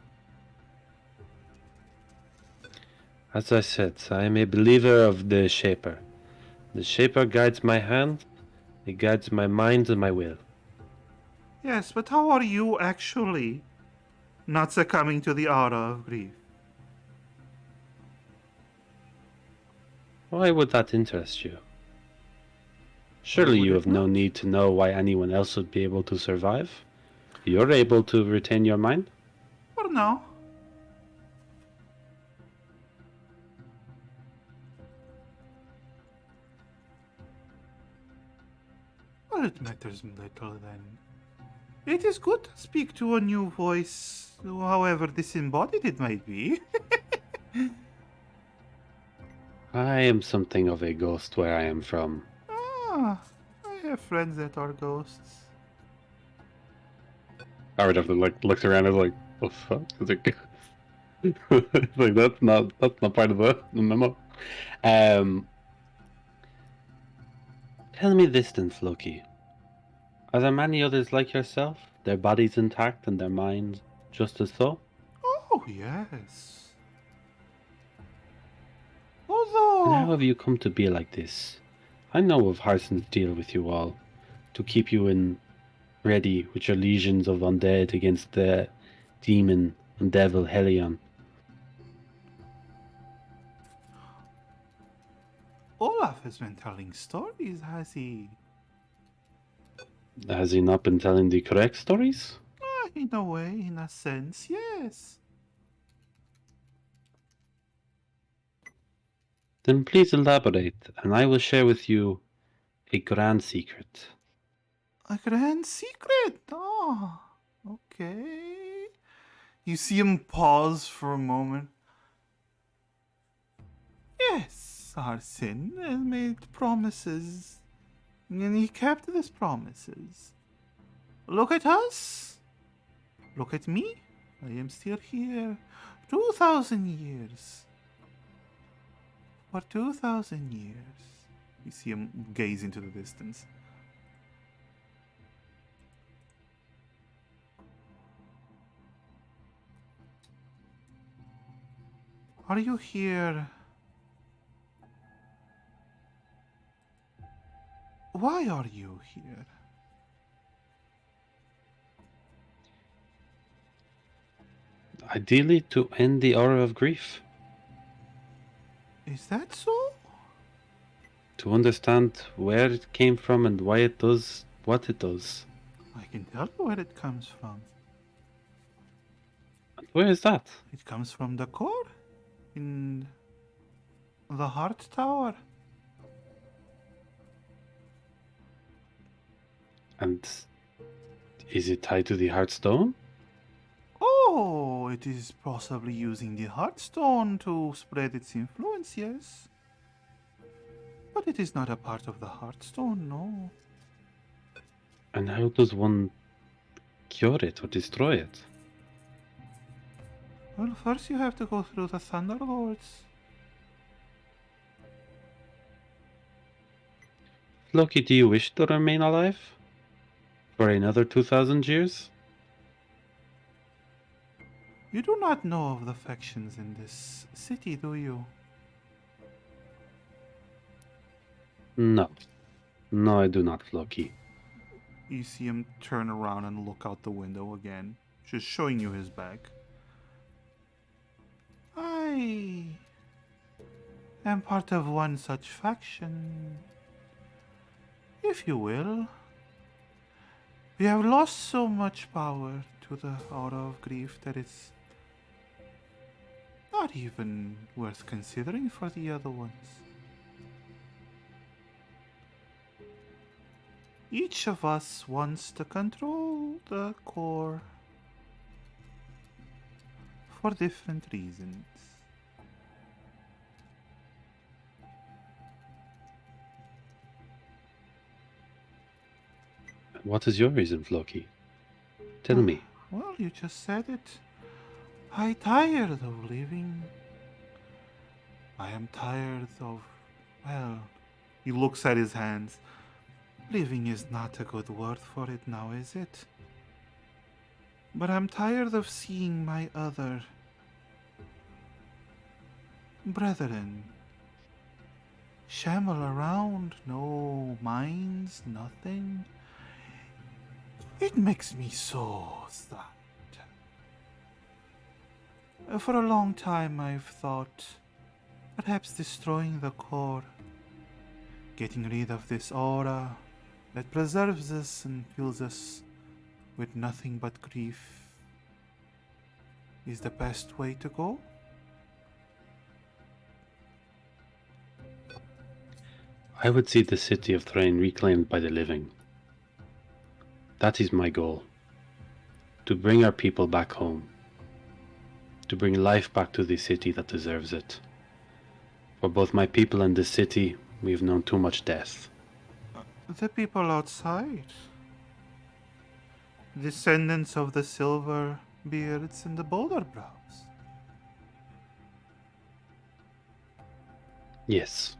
As I said, I am a believer of the Shaper. The Shaper guides my hand, he guides my mind and my will. Yes, but how are you actually not succumbing to the aura of grief? Why would that interest you? Surely would you it have no not? need to know why anyone else would be able to survive. You're able to retain your mind? For now. Well, it matters little then. It is good to speak to a new voice, however disembodied it might be. I am something of a ghost where I am from. Ah, I have friends that are ghosts. I would have to looks around and is like, the fuck is it? It's like that's not part of the memo. Tell me this then, Floki. Are there many others like yourself? Their bodies intact and their minds just as so? Oh, yes. And how Although, have you come to be like this? I know of Harson's deal with you all, to keep you in ready with your legions of undead against the demon and devil Helion. Olaf has been telling stories, has he? Has he not been telling the correct stories? In a way, in a sense, yes. Then please elaborate, and I will share with you a grand secret. A grand secret. Oh, okay. You see him pause for a moment. Yes, Arsene has made promises, and he kept his promises. Look at us. Look at me. I am still here. 2,000 years. For 2,000 years. You see him gaze into the distance. Are you here? Why are you here? Ideally, to end the aura of grief. Is that so? To understand where it came from and why it does what it does. I can tell you where it comes from. And where is that? It comes from the core in the heart tower. And is it tied to the Heartstone? Oh, it is possibly using the Heartstone to spread its influence, yes. But it is not a part of the Heartstone, no. And how does one cure it or destroy it? Well, first you have to go through the Thunderlords. Loki, do you wish to remain alive? For another 2,000 years? You do not know of the factions in this city, do you? No. No, I do not, Loki. You see him turn around and look out the window again, just showing you his back. I am part of one such faction, if you will. We have lost so much power to the aura of grief that it's not even worth considering for the other ones. Each of us wants to control the core for different reasons. What is your reason, Floki? Tell me. Well, you just said it. I'm tired of living. I am tired of, well, he looks at his hands. Living is not a good word for it now, is it? But I'm tired of seeing my other brethren shamble around, no minds, nothing. It makes me so sad. For a long time I've thought Perhaps destroying the core, getting rid of this aura that preserves us and fills us with nothing but grief, is the best way to go? I would see the city of Thrain reclaimed by the living. That is my goal. To bring our people back home. To bring life back to the city that deserves it. For both my people and the city, we have known too much death. The people outside. Descendants of the silver beards and the boulder brows. Yes.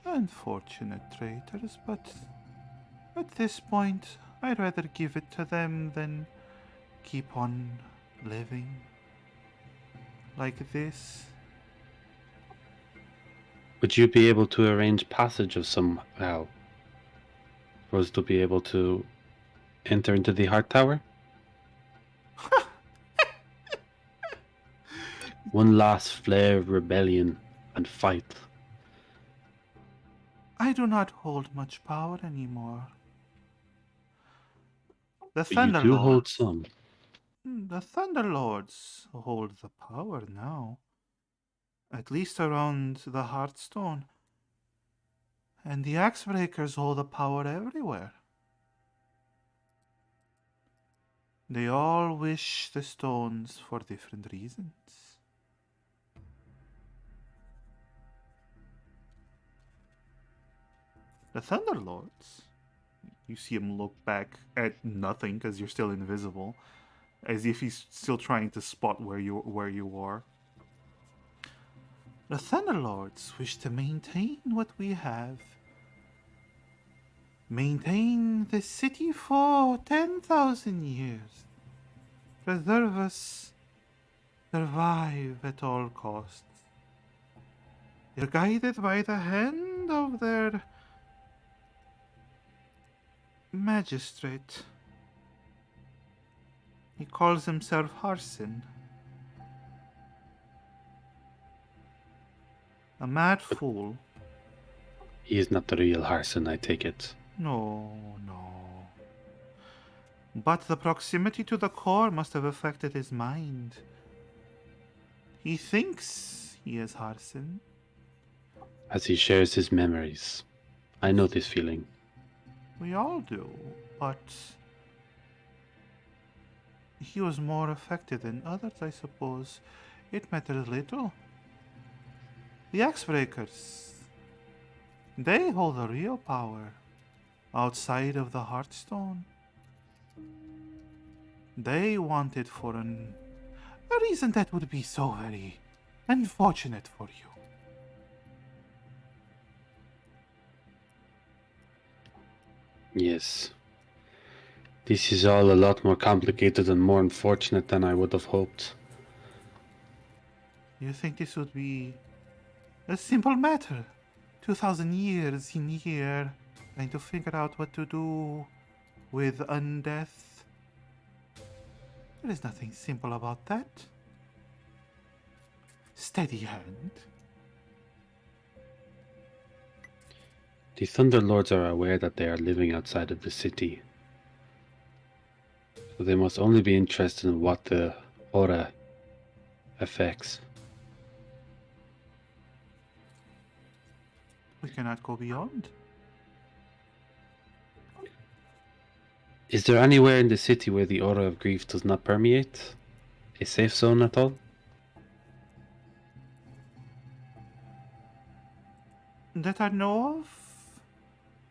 Unfortunate traitors, but at this point, I'd rather give it to them than keep on living like this. Would you be able to arrange passage of somehow for us to be able to enter into the Heart Tower? One last flare of rebellion and fight. I do not hold much power anymore. The But you do hold Thunderlords. some. The Thunderlords hold the power now. At least around the Heartstone. And the Axebreakers hold the power everywhere. They all wish the stones for different reasons. The Thunderlords. You see him look back at nothing because you're still invisible, as if he's still trying to spot where you are. The Thunderlords wish to maintain what we have. Maintain the city for 10,000 years. Preserve us. Survive at all costs. They're guided by the hand of their magistrate. He calls himself Harson. A mad fool. He is not the real Harson, I take it. No. But the proximity to the core must have affected his mind. He thinks he is Harson. As he shares his memories. I know this feeling. We all do, but he was more affected than others, I suppose. It matters little. The Axebreakers, they hold the real power outside of the Heartstone. They want it for a reason that would be so very unfortunate for you. Yes. This is all a lot more complicated and more unfortunate than I would have hoped. You think this would be a simple matter? 2,000 years in here, trying to figure out what to do with undeath. There is nothing simple about that. Steady hand. The Thunderlords are aware that they are living outside of the city. So they must only be interested in what the aura affects. We cannot go beyond. Is there anywhere in the city where the aura of grief does not permeate? A safe zone at all? That I know of?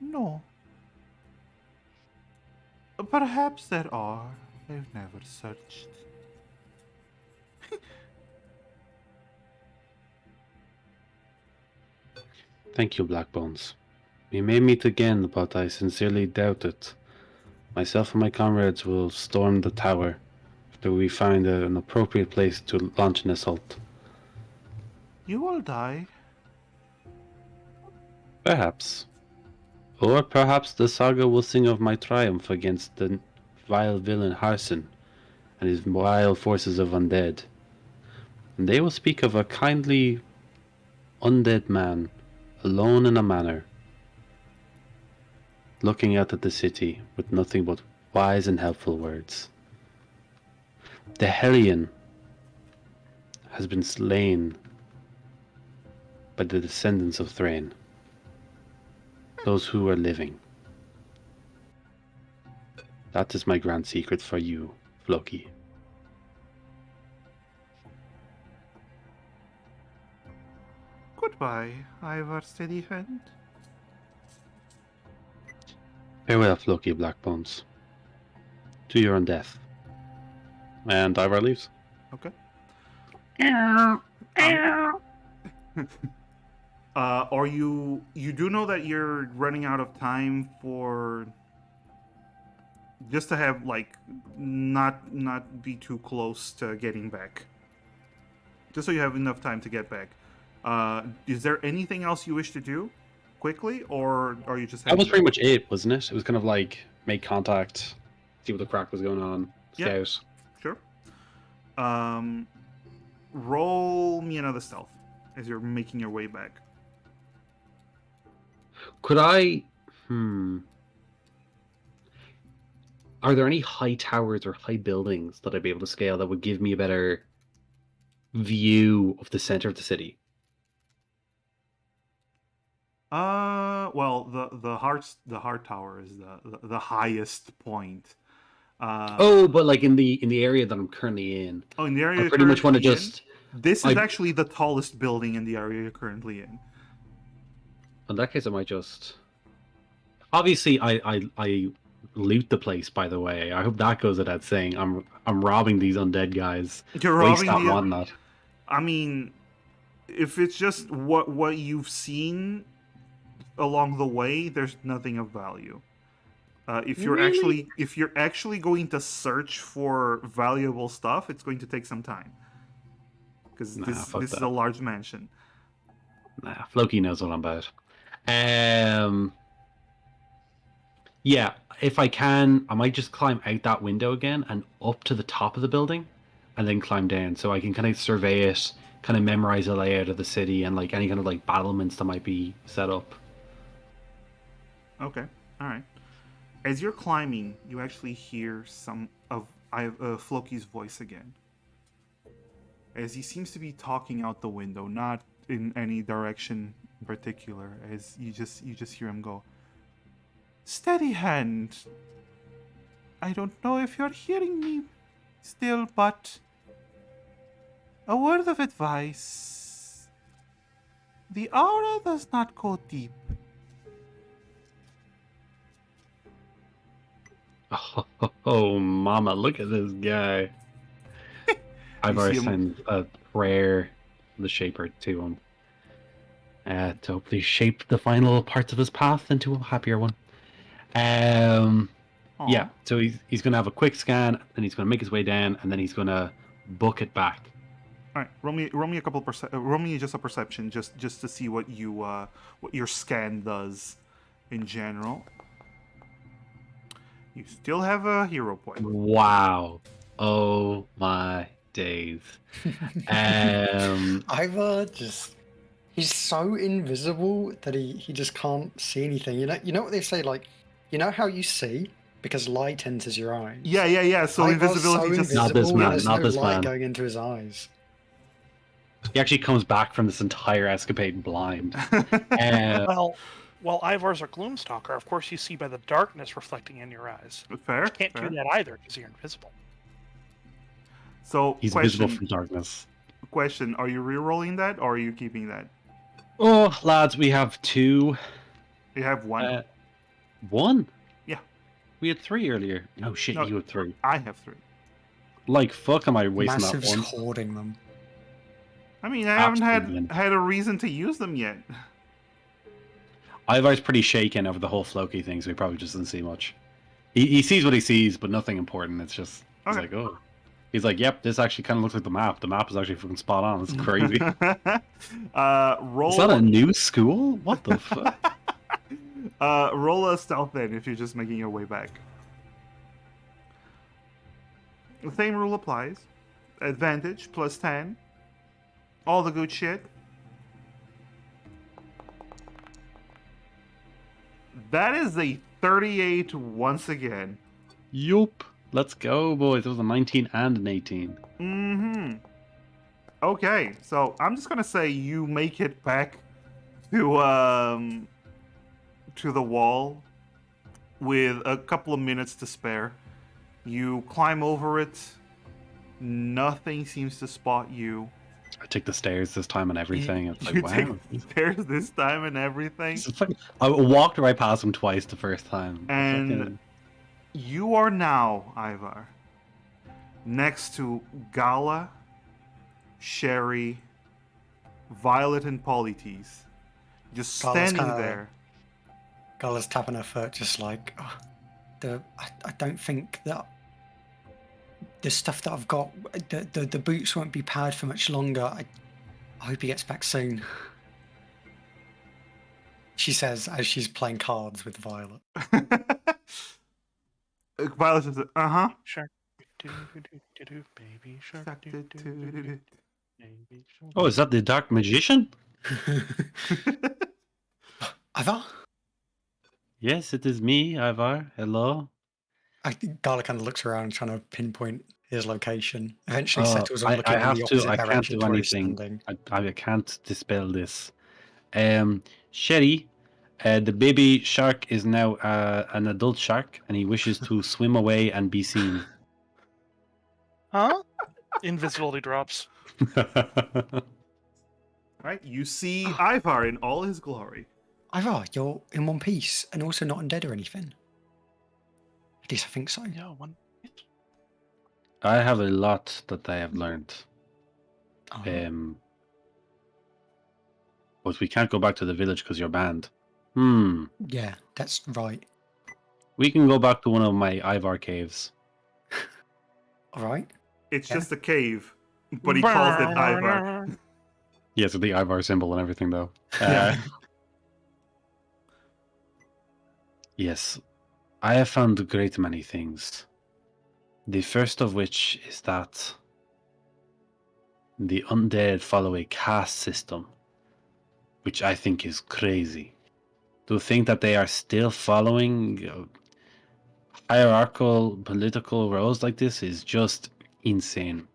No. Perhaps there are. I've never searched. Thank you, Blackbones. We may meet again, but I sincerely doubt it. Myself and my comrades will storm the tower after we find an appropriate place to launch an assault. You will die. Perhaps. Or perhaps the saga will sing of my triumph against the vile villain Harson and his vile forces of undead. And they will speak of a kindly undead man alone in a manor, looking out at the city with nothing but wise and helpful words. The Hellion has been slain by the descendants of Thrain, those who are living. That is my grand secret for you, Floki. Goodbye, Ivar Steady Hand. Farewell, Floki Blackbones. To your own death. And Ivar leaves. Okay. Are you do know that you're running out of time for just to have like not be too close to getting back. Just so you have enough time to get back. Is there anything else you wish to do quickly, or are you just That was heading pretty back? much it, wasn't it? It was kind of like make contact, see what the crack was going on, Yeah. scout. Sure. Roll me another stealth as you're making your way back. Could I? Are there any high towers or high buildings that I'd be able to scale that would give me a better view of the center of the city? Well, the heart tower is the highest point. Oh, but like in the area that I'm currently in, Oh, in the area I you're pretty much want to currently in, just. this is I- actually the tallest building in the area you're currently in. In that case, I might just. Obviously, I loot the place. By the way, I hope that goes without saying. I'm robbing these undead guys. You're Waste robbing not, the. want not. I mean, if it's just what you've seen along the way, there's nothing of value. If you're Really? actually going to search for valuable stuff, it's going to take some time because Nah, this fuck is a that. large mansion. Nah, Floki knows what I'm about. Yeah, if I can, I might just climb out that window again and up to the top of the building, and then climb down so I can kind of survey it, kind of memorize the layout of the city and like any kind of like battlements that might be set up. Okay, all right. As you're climbing, you actually hear some of Floki's voice again. As he seems to be talking out the window, not in any direction in particular. As you just hear him go, "Steady hand. I don't know if you're hearing me still, but a word of advice. The aura does not go deep. Oh, mama, look at this guy. I've You see already him. sent a prayer, the shaper, to him. To hopefully shape the final parts of his path into a happier one. Yeah, Aw. so he's gonna have a quick scan, then he's gonna make his way down, and then he's gonna book it back. All right, roll me a couple roll me just a perception, just to see what your scan does in general. You still have a hero point. Wow. Oh my days. Ivor just he's so invisible that he just can't see anything. You know what they say, like, you know how you see because light enters your eyes. Yeah. So Ivor's so invisibility just Not this invisible, man, there's not no this light man. going into his eyes. He actually comes back from this entire escapade blind. Well, Ivar's a gloomstalker. Of course, you see by the darkness reflecting in your eyes. fair. You can't fair. do that either because you're invisible. So He's invisible from darkness. question: are you re-rolling that, or are you keeping that? Oh, lads, we have two. You have one. One? Yeah. We had three earlier. No shit, No. you had three. I have 3. Like, fuck am I wasting Massive's that one? hoarding them. I mean, I haven't Absolutely. had a reason to use them yet. Ivar's pretty shaken over the whole Floki thing, so he probably just doesn't see much. He sees what he sees, but nothing important. It's just, he's Okay. like, oh. He's like, yep, this actually kind of looks like the map. The map is actually fucking spot on. It's crazy. Roll. Is that a new school? What the fuck? Roll a stealth then if you're just making your way back. The same rule applies. Advantage plus 10. All the good shit. That is a 38 once again. Yup. Let's go, boys. It was a 19 and an 18. Mm-hmm. Okay, so I'm just gonna say you make it back to the wall with a couple of minutes to spare. You climb over it. Nothing seems to spot you. I took the stairs this time and everything. It's You like, take wow. the stairs this time and everything. It's fucking- I walked right past him twice the first time. And Fucking- you are now, Ivar, next to Gala, Sherry, Violet, and Polytees. Just Gala's standing kinda- there. Gala's tapping her foot, just like, I don't think that the stuff that I've got, the boots won't be powered for much longer. I hope he gets back soon. She says as she's playing cards with Violet. Violet says, uh-huh. Shark. Do, baby shark. Do, baby shark. Oh, is that the Dark Magician? Ivar? Yes, it is me, Ivar. Hello. Gala kind of looks around, trying to pinpoint his location. Eventually settles on I looking in have the to. opposite I can't direction do to where he's anything. standing. I can't dispel this. Sherry, the baby shark is now an adult shark, and he wishes to swim away and be seen. Huh? Invisibility drops. Right? You see Ivar in all his glory. Ivar, you're in one piece and also not undead or anything. At least I think so. Yeah, one. I have a lot that I have learned. Oh, But we can't go back to the village because you're banned. yeah, that's right. We can go back to one of my Ivar caves. All right. It's Yeah. just a cave, but he calls it Ivar. Yes, with the Ivar symbol and everything, though. Yeah. Yes, I have found a great many things. The first of which is that the undead follow a caste system, which I think is crazy. To think that they are still following hierarchical political roles like this is just insane.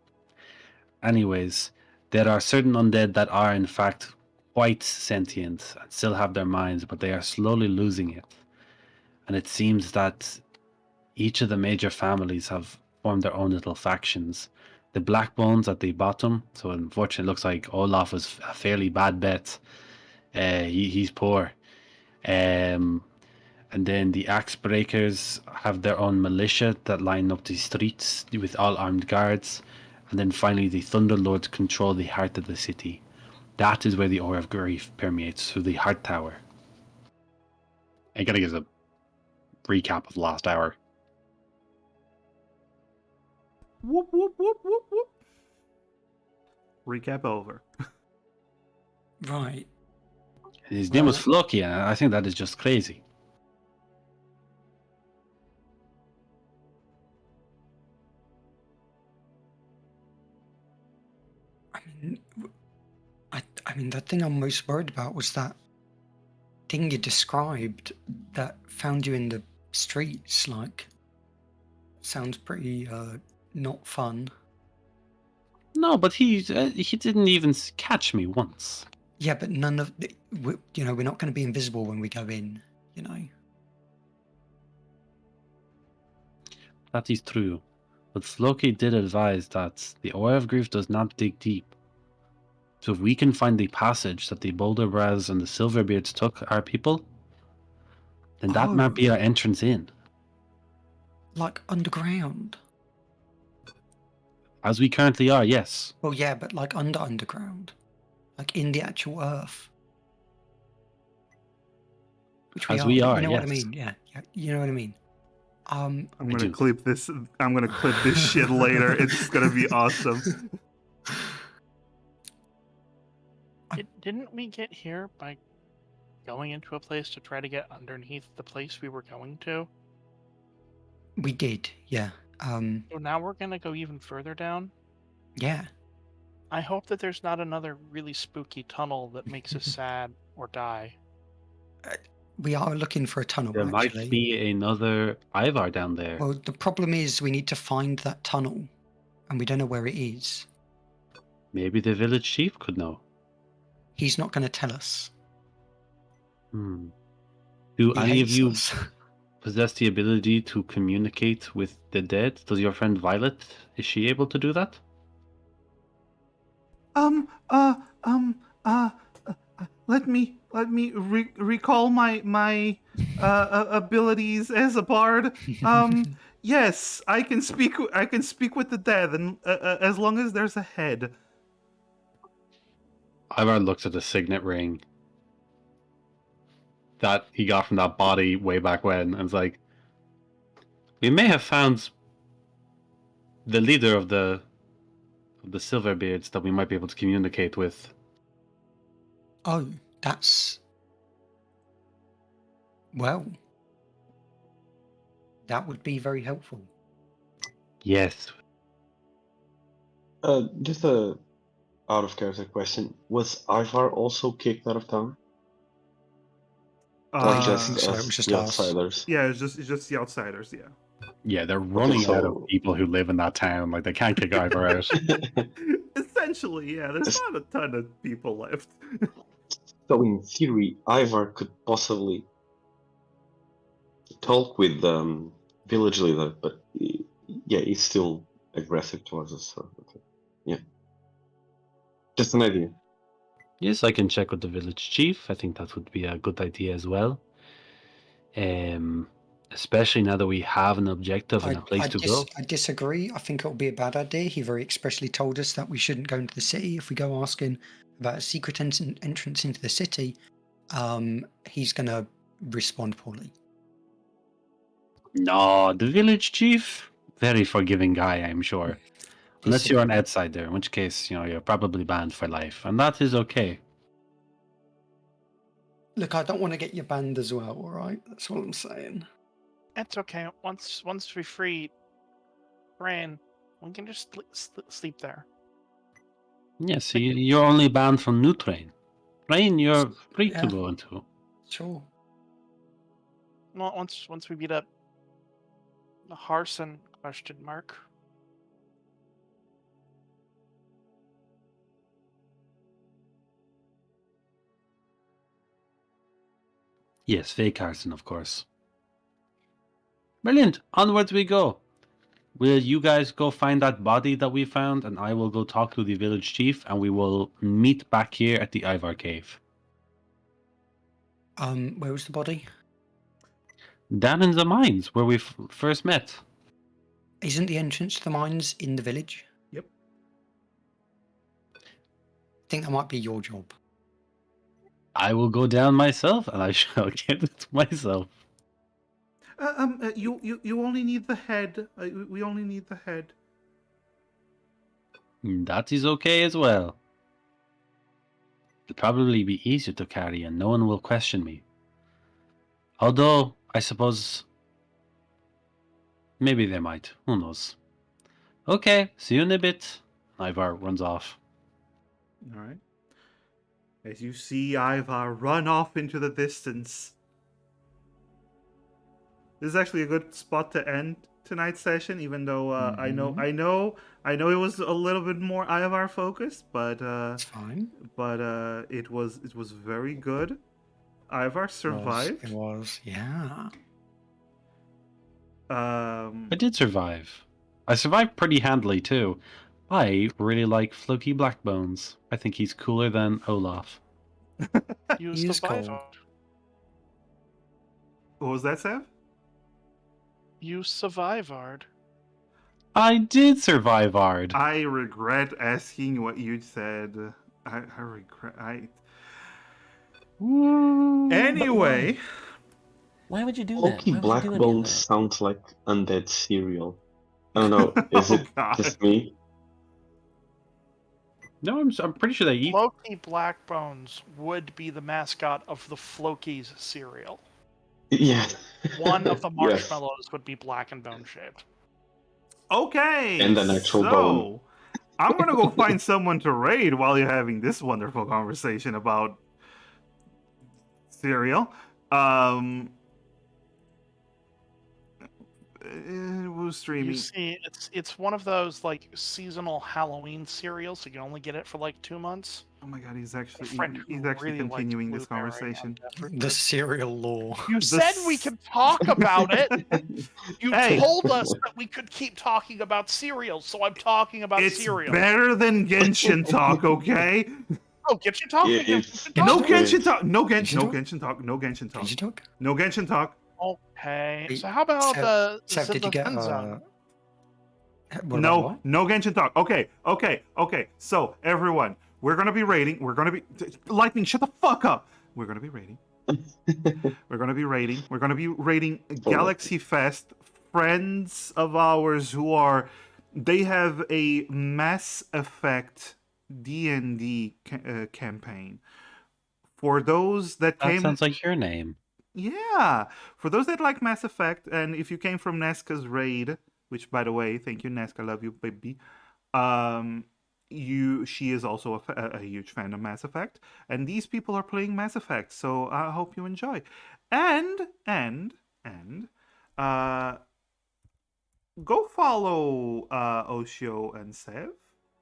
Anyways, there are certain undead that are in fact quite sentient and still have their minds, but they are slowly losing it. And it seems that each of the major families have formed their own little factions. The Blackbones at the bottom, so unfortunately it looks like Olaf was a fairly bad bet. He's poor. And then the Axe Breakers have their own militia that line up the streets with all armed guards. And then finally the Thunderlords control the heart of the city. That is where the Aura of Grief permeates through the Heart Tower. I'm gonna give a recap of the last hour. Whoop, whoop, whoop, whoop, whoop. Recap over. Right. His name was Floki, and I think that is just crazy. I mean, the thing I'm most worried about was that thing you described that found you in the streets. Like, sounds pretty not fun. No, but he didn't even catch me once. Yeah, but none of we're not going to be invisible when we go in. You know. That is true. But Floki did advise that the Aura of Grief does not dig deep. So if we can find the passage that the Boulder Brows and the Silverbeards took our people, then that might be our entrance in. Like underground. As we currently are, yes. Well, yeah, but like underground, like in the actual earth. Which As we are, You know what I yes. mean? Yeah, you know what I mean. I'm I gonna do. clip this. I'm gonna clip this shit later. It's gonna be awesome. Didn't we get here by going into a place to try to get underneath the place we were going to? We did, yeah. So now we're gonna go even further down? Yeah. I hope that there's not another really spooky tunnel that makes us sad or die. We are looking for a tunnel, There might actually. be another Ivar down there. Well, the problem is we need to find that tunnel, and we don't know where it is. Maybe the village chief could know. He's not going to tell us. Hmm. Do He any of hates you us. possess the ability to communicate with the dead? Does your friend Violet, is she able to do that? Let me recall my abilities as a bard. Yes, I can speak with the dead, and as long as there's a head. Ivar looks at the signet ring that he got from that body way back when, and is like, we may have found the leader of the Silverbeards that we might be able to communicate with. Oh, that's... Well, that would be very helpful. Yes. Just a out of character question: was Ivar also kicked out of town, or I don't just think so, it us, was just the us. outsiders? Yeah, it's just the outsiders. Yeah. Yeah, they're running out of so- people who live in that town. Like, they can't kick Ivar out. Essentially, yeah. There's not a ton of people left. So in theory, Ivar could possibly talk with village leader, but yeah, he's still aggressive towards us. So okay. Yeah, just an idea. Yes, I can check with the village chief. I think that would be a good idea as well. Especially now that we have an objective and a place to go. I disagree. I think it would be a bad idea. He very expressly told us that we shouldn't go into the city. If we go asking about a secret entrance into the city, he's going to respond poorly. No, the village chief, very forgiving guy, I'm sure. Unless He's- you're an outsider, in which case, you're probably banned for life, and that is okay. Look, I don't want to get you banned as well, all right? That's what I'm saying. It's okay. Once we free Rain, we can just sleep there. Yes, so you're only banned from New Train. Train, you're free Yeah. to go into. Sure. Well, once we beat up the Harson question mark. Yes, fake Carson, of course. Brilliant. Onwards we go. Will you guys go find that body that we found, and I will go talk to the village chief, and we will meet back here at the Ivar Cave. Where was the body? Down in the mines, where we first met. Isn't the entrance to the mines in the village? Yep. I think that might be your job. I will go down myself, and I shall get it myself. You only need the head. We only need the head. That is okay as well. It'll probably be easier to carry, and no one will question me. Although, I suppose... maybe they might. Who knows? Okay, see you in a bit. Ivar runs off. All right. As you see Ivar run off into the distance. This is actually a good spot to end tonight's session, even though I know it was a little bit more Ivar focused, but It's fine. it was very good. Ivar survived. It was, yeah. I did survive. I survived pretty handily too. I really like Floki Blackbones. I think he's cooler than Olaf. You He is survived. cold. What was that, Sam? You survived. I did survive, Ard. I regret asking what you said. I regret. Anyway, Why would you do that? Pokey Why would you do any of Blackbones that? sounds like undead cereal. I don't know. Is Oh, it God. just me? No, I'm pretty sure they eat. Floki Blackbones would be the mascot of the Floki's cereal. Yeah. One of the Yes. marshmallows would be black and bone shaped. okay. And an actual so, bone. I'm gonna go find someone to raid while you're having this wonderful conversation about cereal. Who's streaming? You see, it's one of those like seasonal Halloween cereals, so you can only get it for like 2 months. Oh my god, he's A actually friend who he's actually really likes continuing this blueberry conversation. on Death The cereal law. You The said we s- could talk about it. You Hey. told us that we could keep talking about cereals, so I'm talking about It's cereal. better than Genshin talk, okay? Oh, get you talking. Yeah, get it's- you No talking. Genshin talk. No Genshin talk? Genshin talk. No Genshin talk. Did you talk? No Genshin talk. Okay. Wait, So how about Sev, the did you get Zen Zone? what about No, what? no Genshin talk. Okay. So everyone, we're gonna be raiding. We're gonna be Lightning. Shut the fuck up. We're gonna be raiding. We're gonna be raiding. We're gonna be raiding Galaxy Fest. Friends of ours who are, they have a Mass Effect D&D campaign. For those that That came, sounds like your name. yeah, for those that like Mass Effect, and if you came from Nesca's raid, which by the way, thank you Nesca, love you, baby. She is also a huge fan of Mass Effect, and these people are playing Mass Effect, so I hope you enjoy. And uh, go follow Oshio and Sev,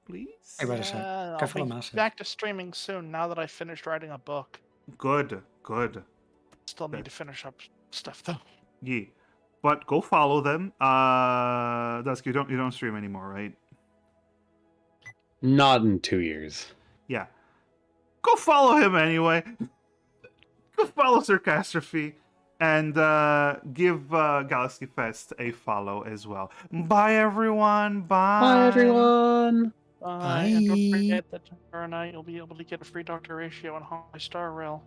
please. Hey, wait a sec. Yeah, Go I'll follow be Massive. back to streaming soon. Now that I finished writing a book, Good. still need to finish up stuff though. Yeah, but go follow them. Dusk, you don't stream anymore, right? Not in 2 years. Yeah. Go follow him anyway. Go follow Sarcastrophe and give Galaxy Fest a follow as well. Bye everyone. Bye. Bye, everyone. And don't Bye. forget that tomorrow night you'll be able to get a free Doctor Ratio on High Star Rail.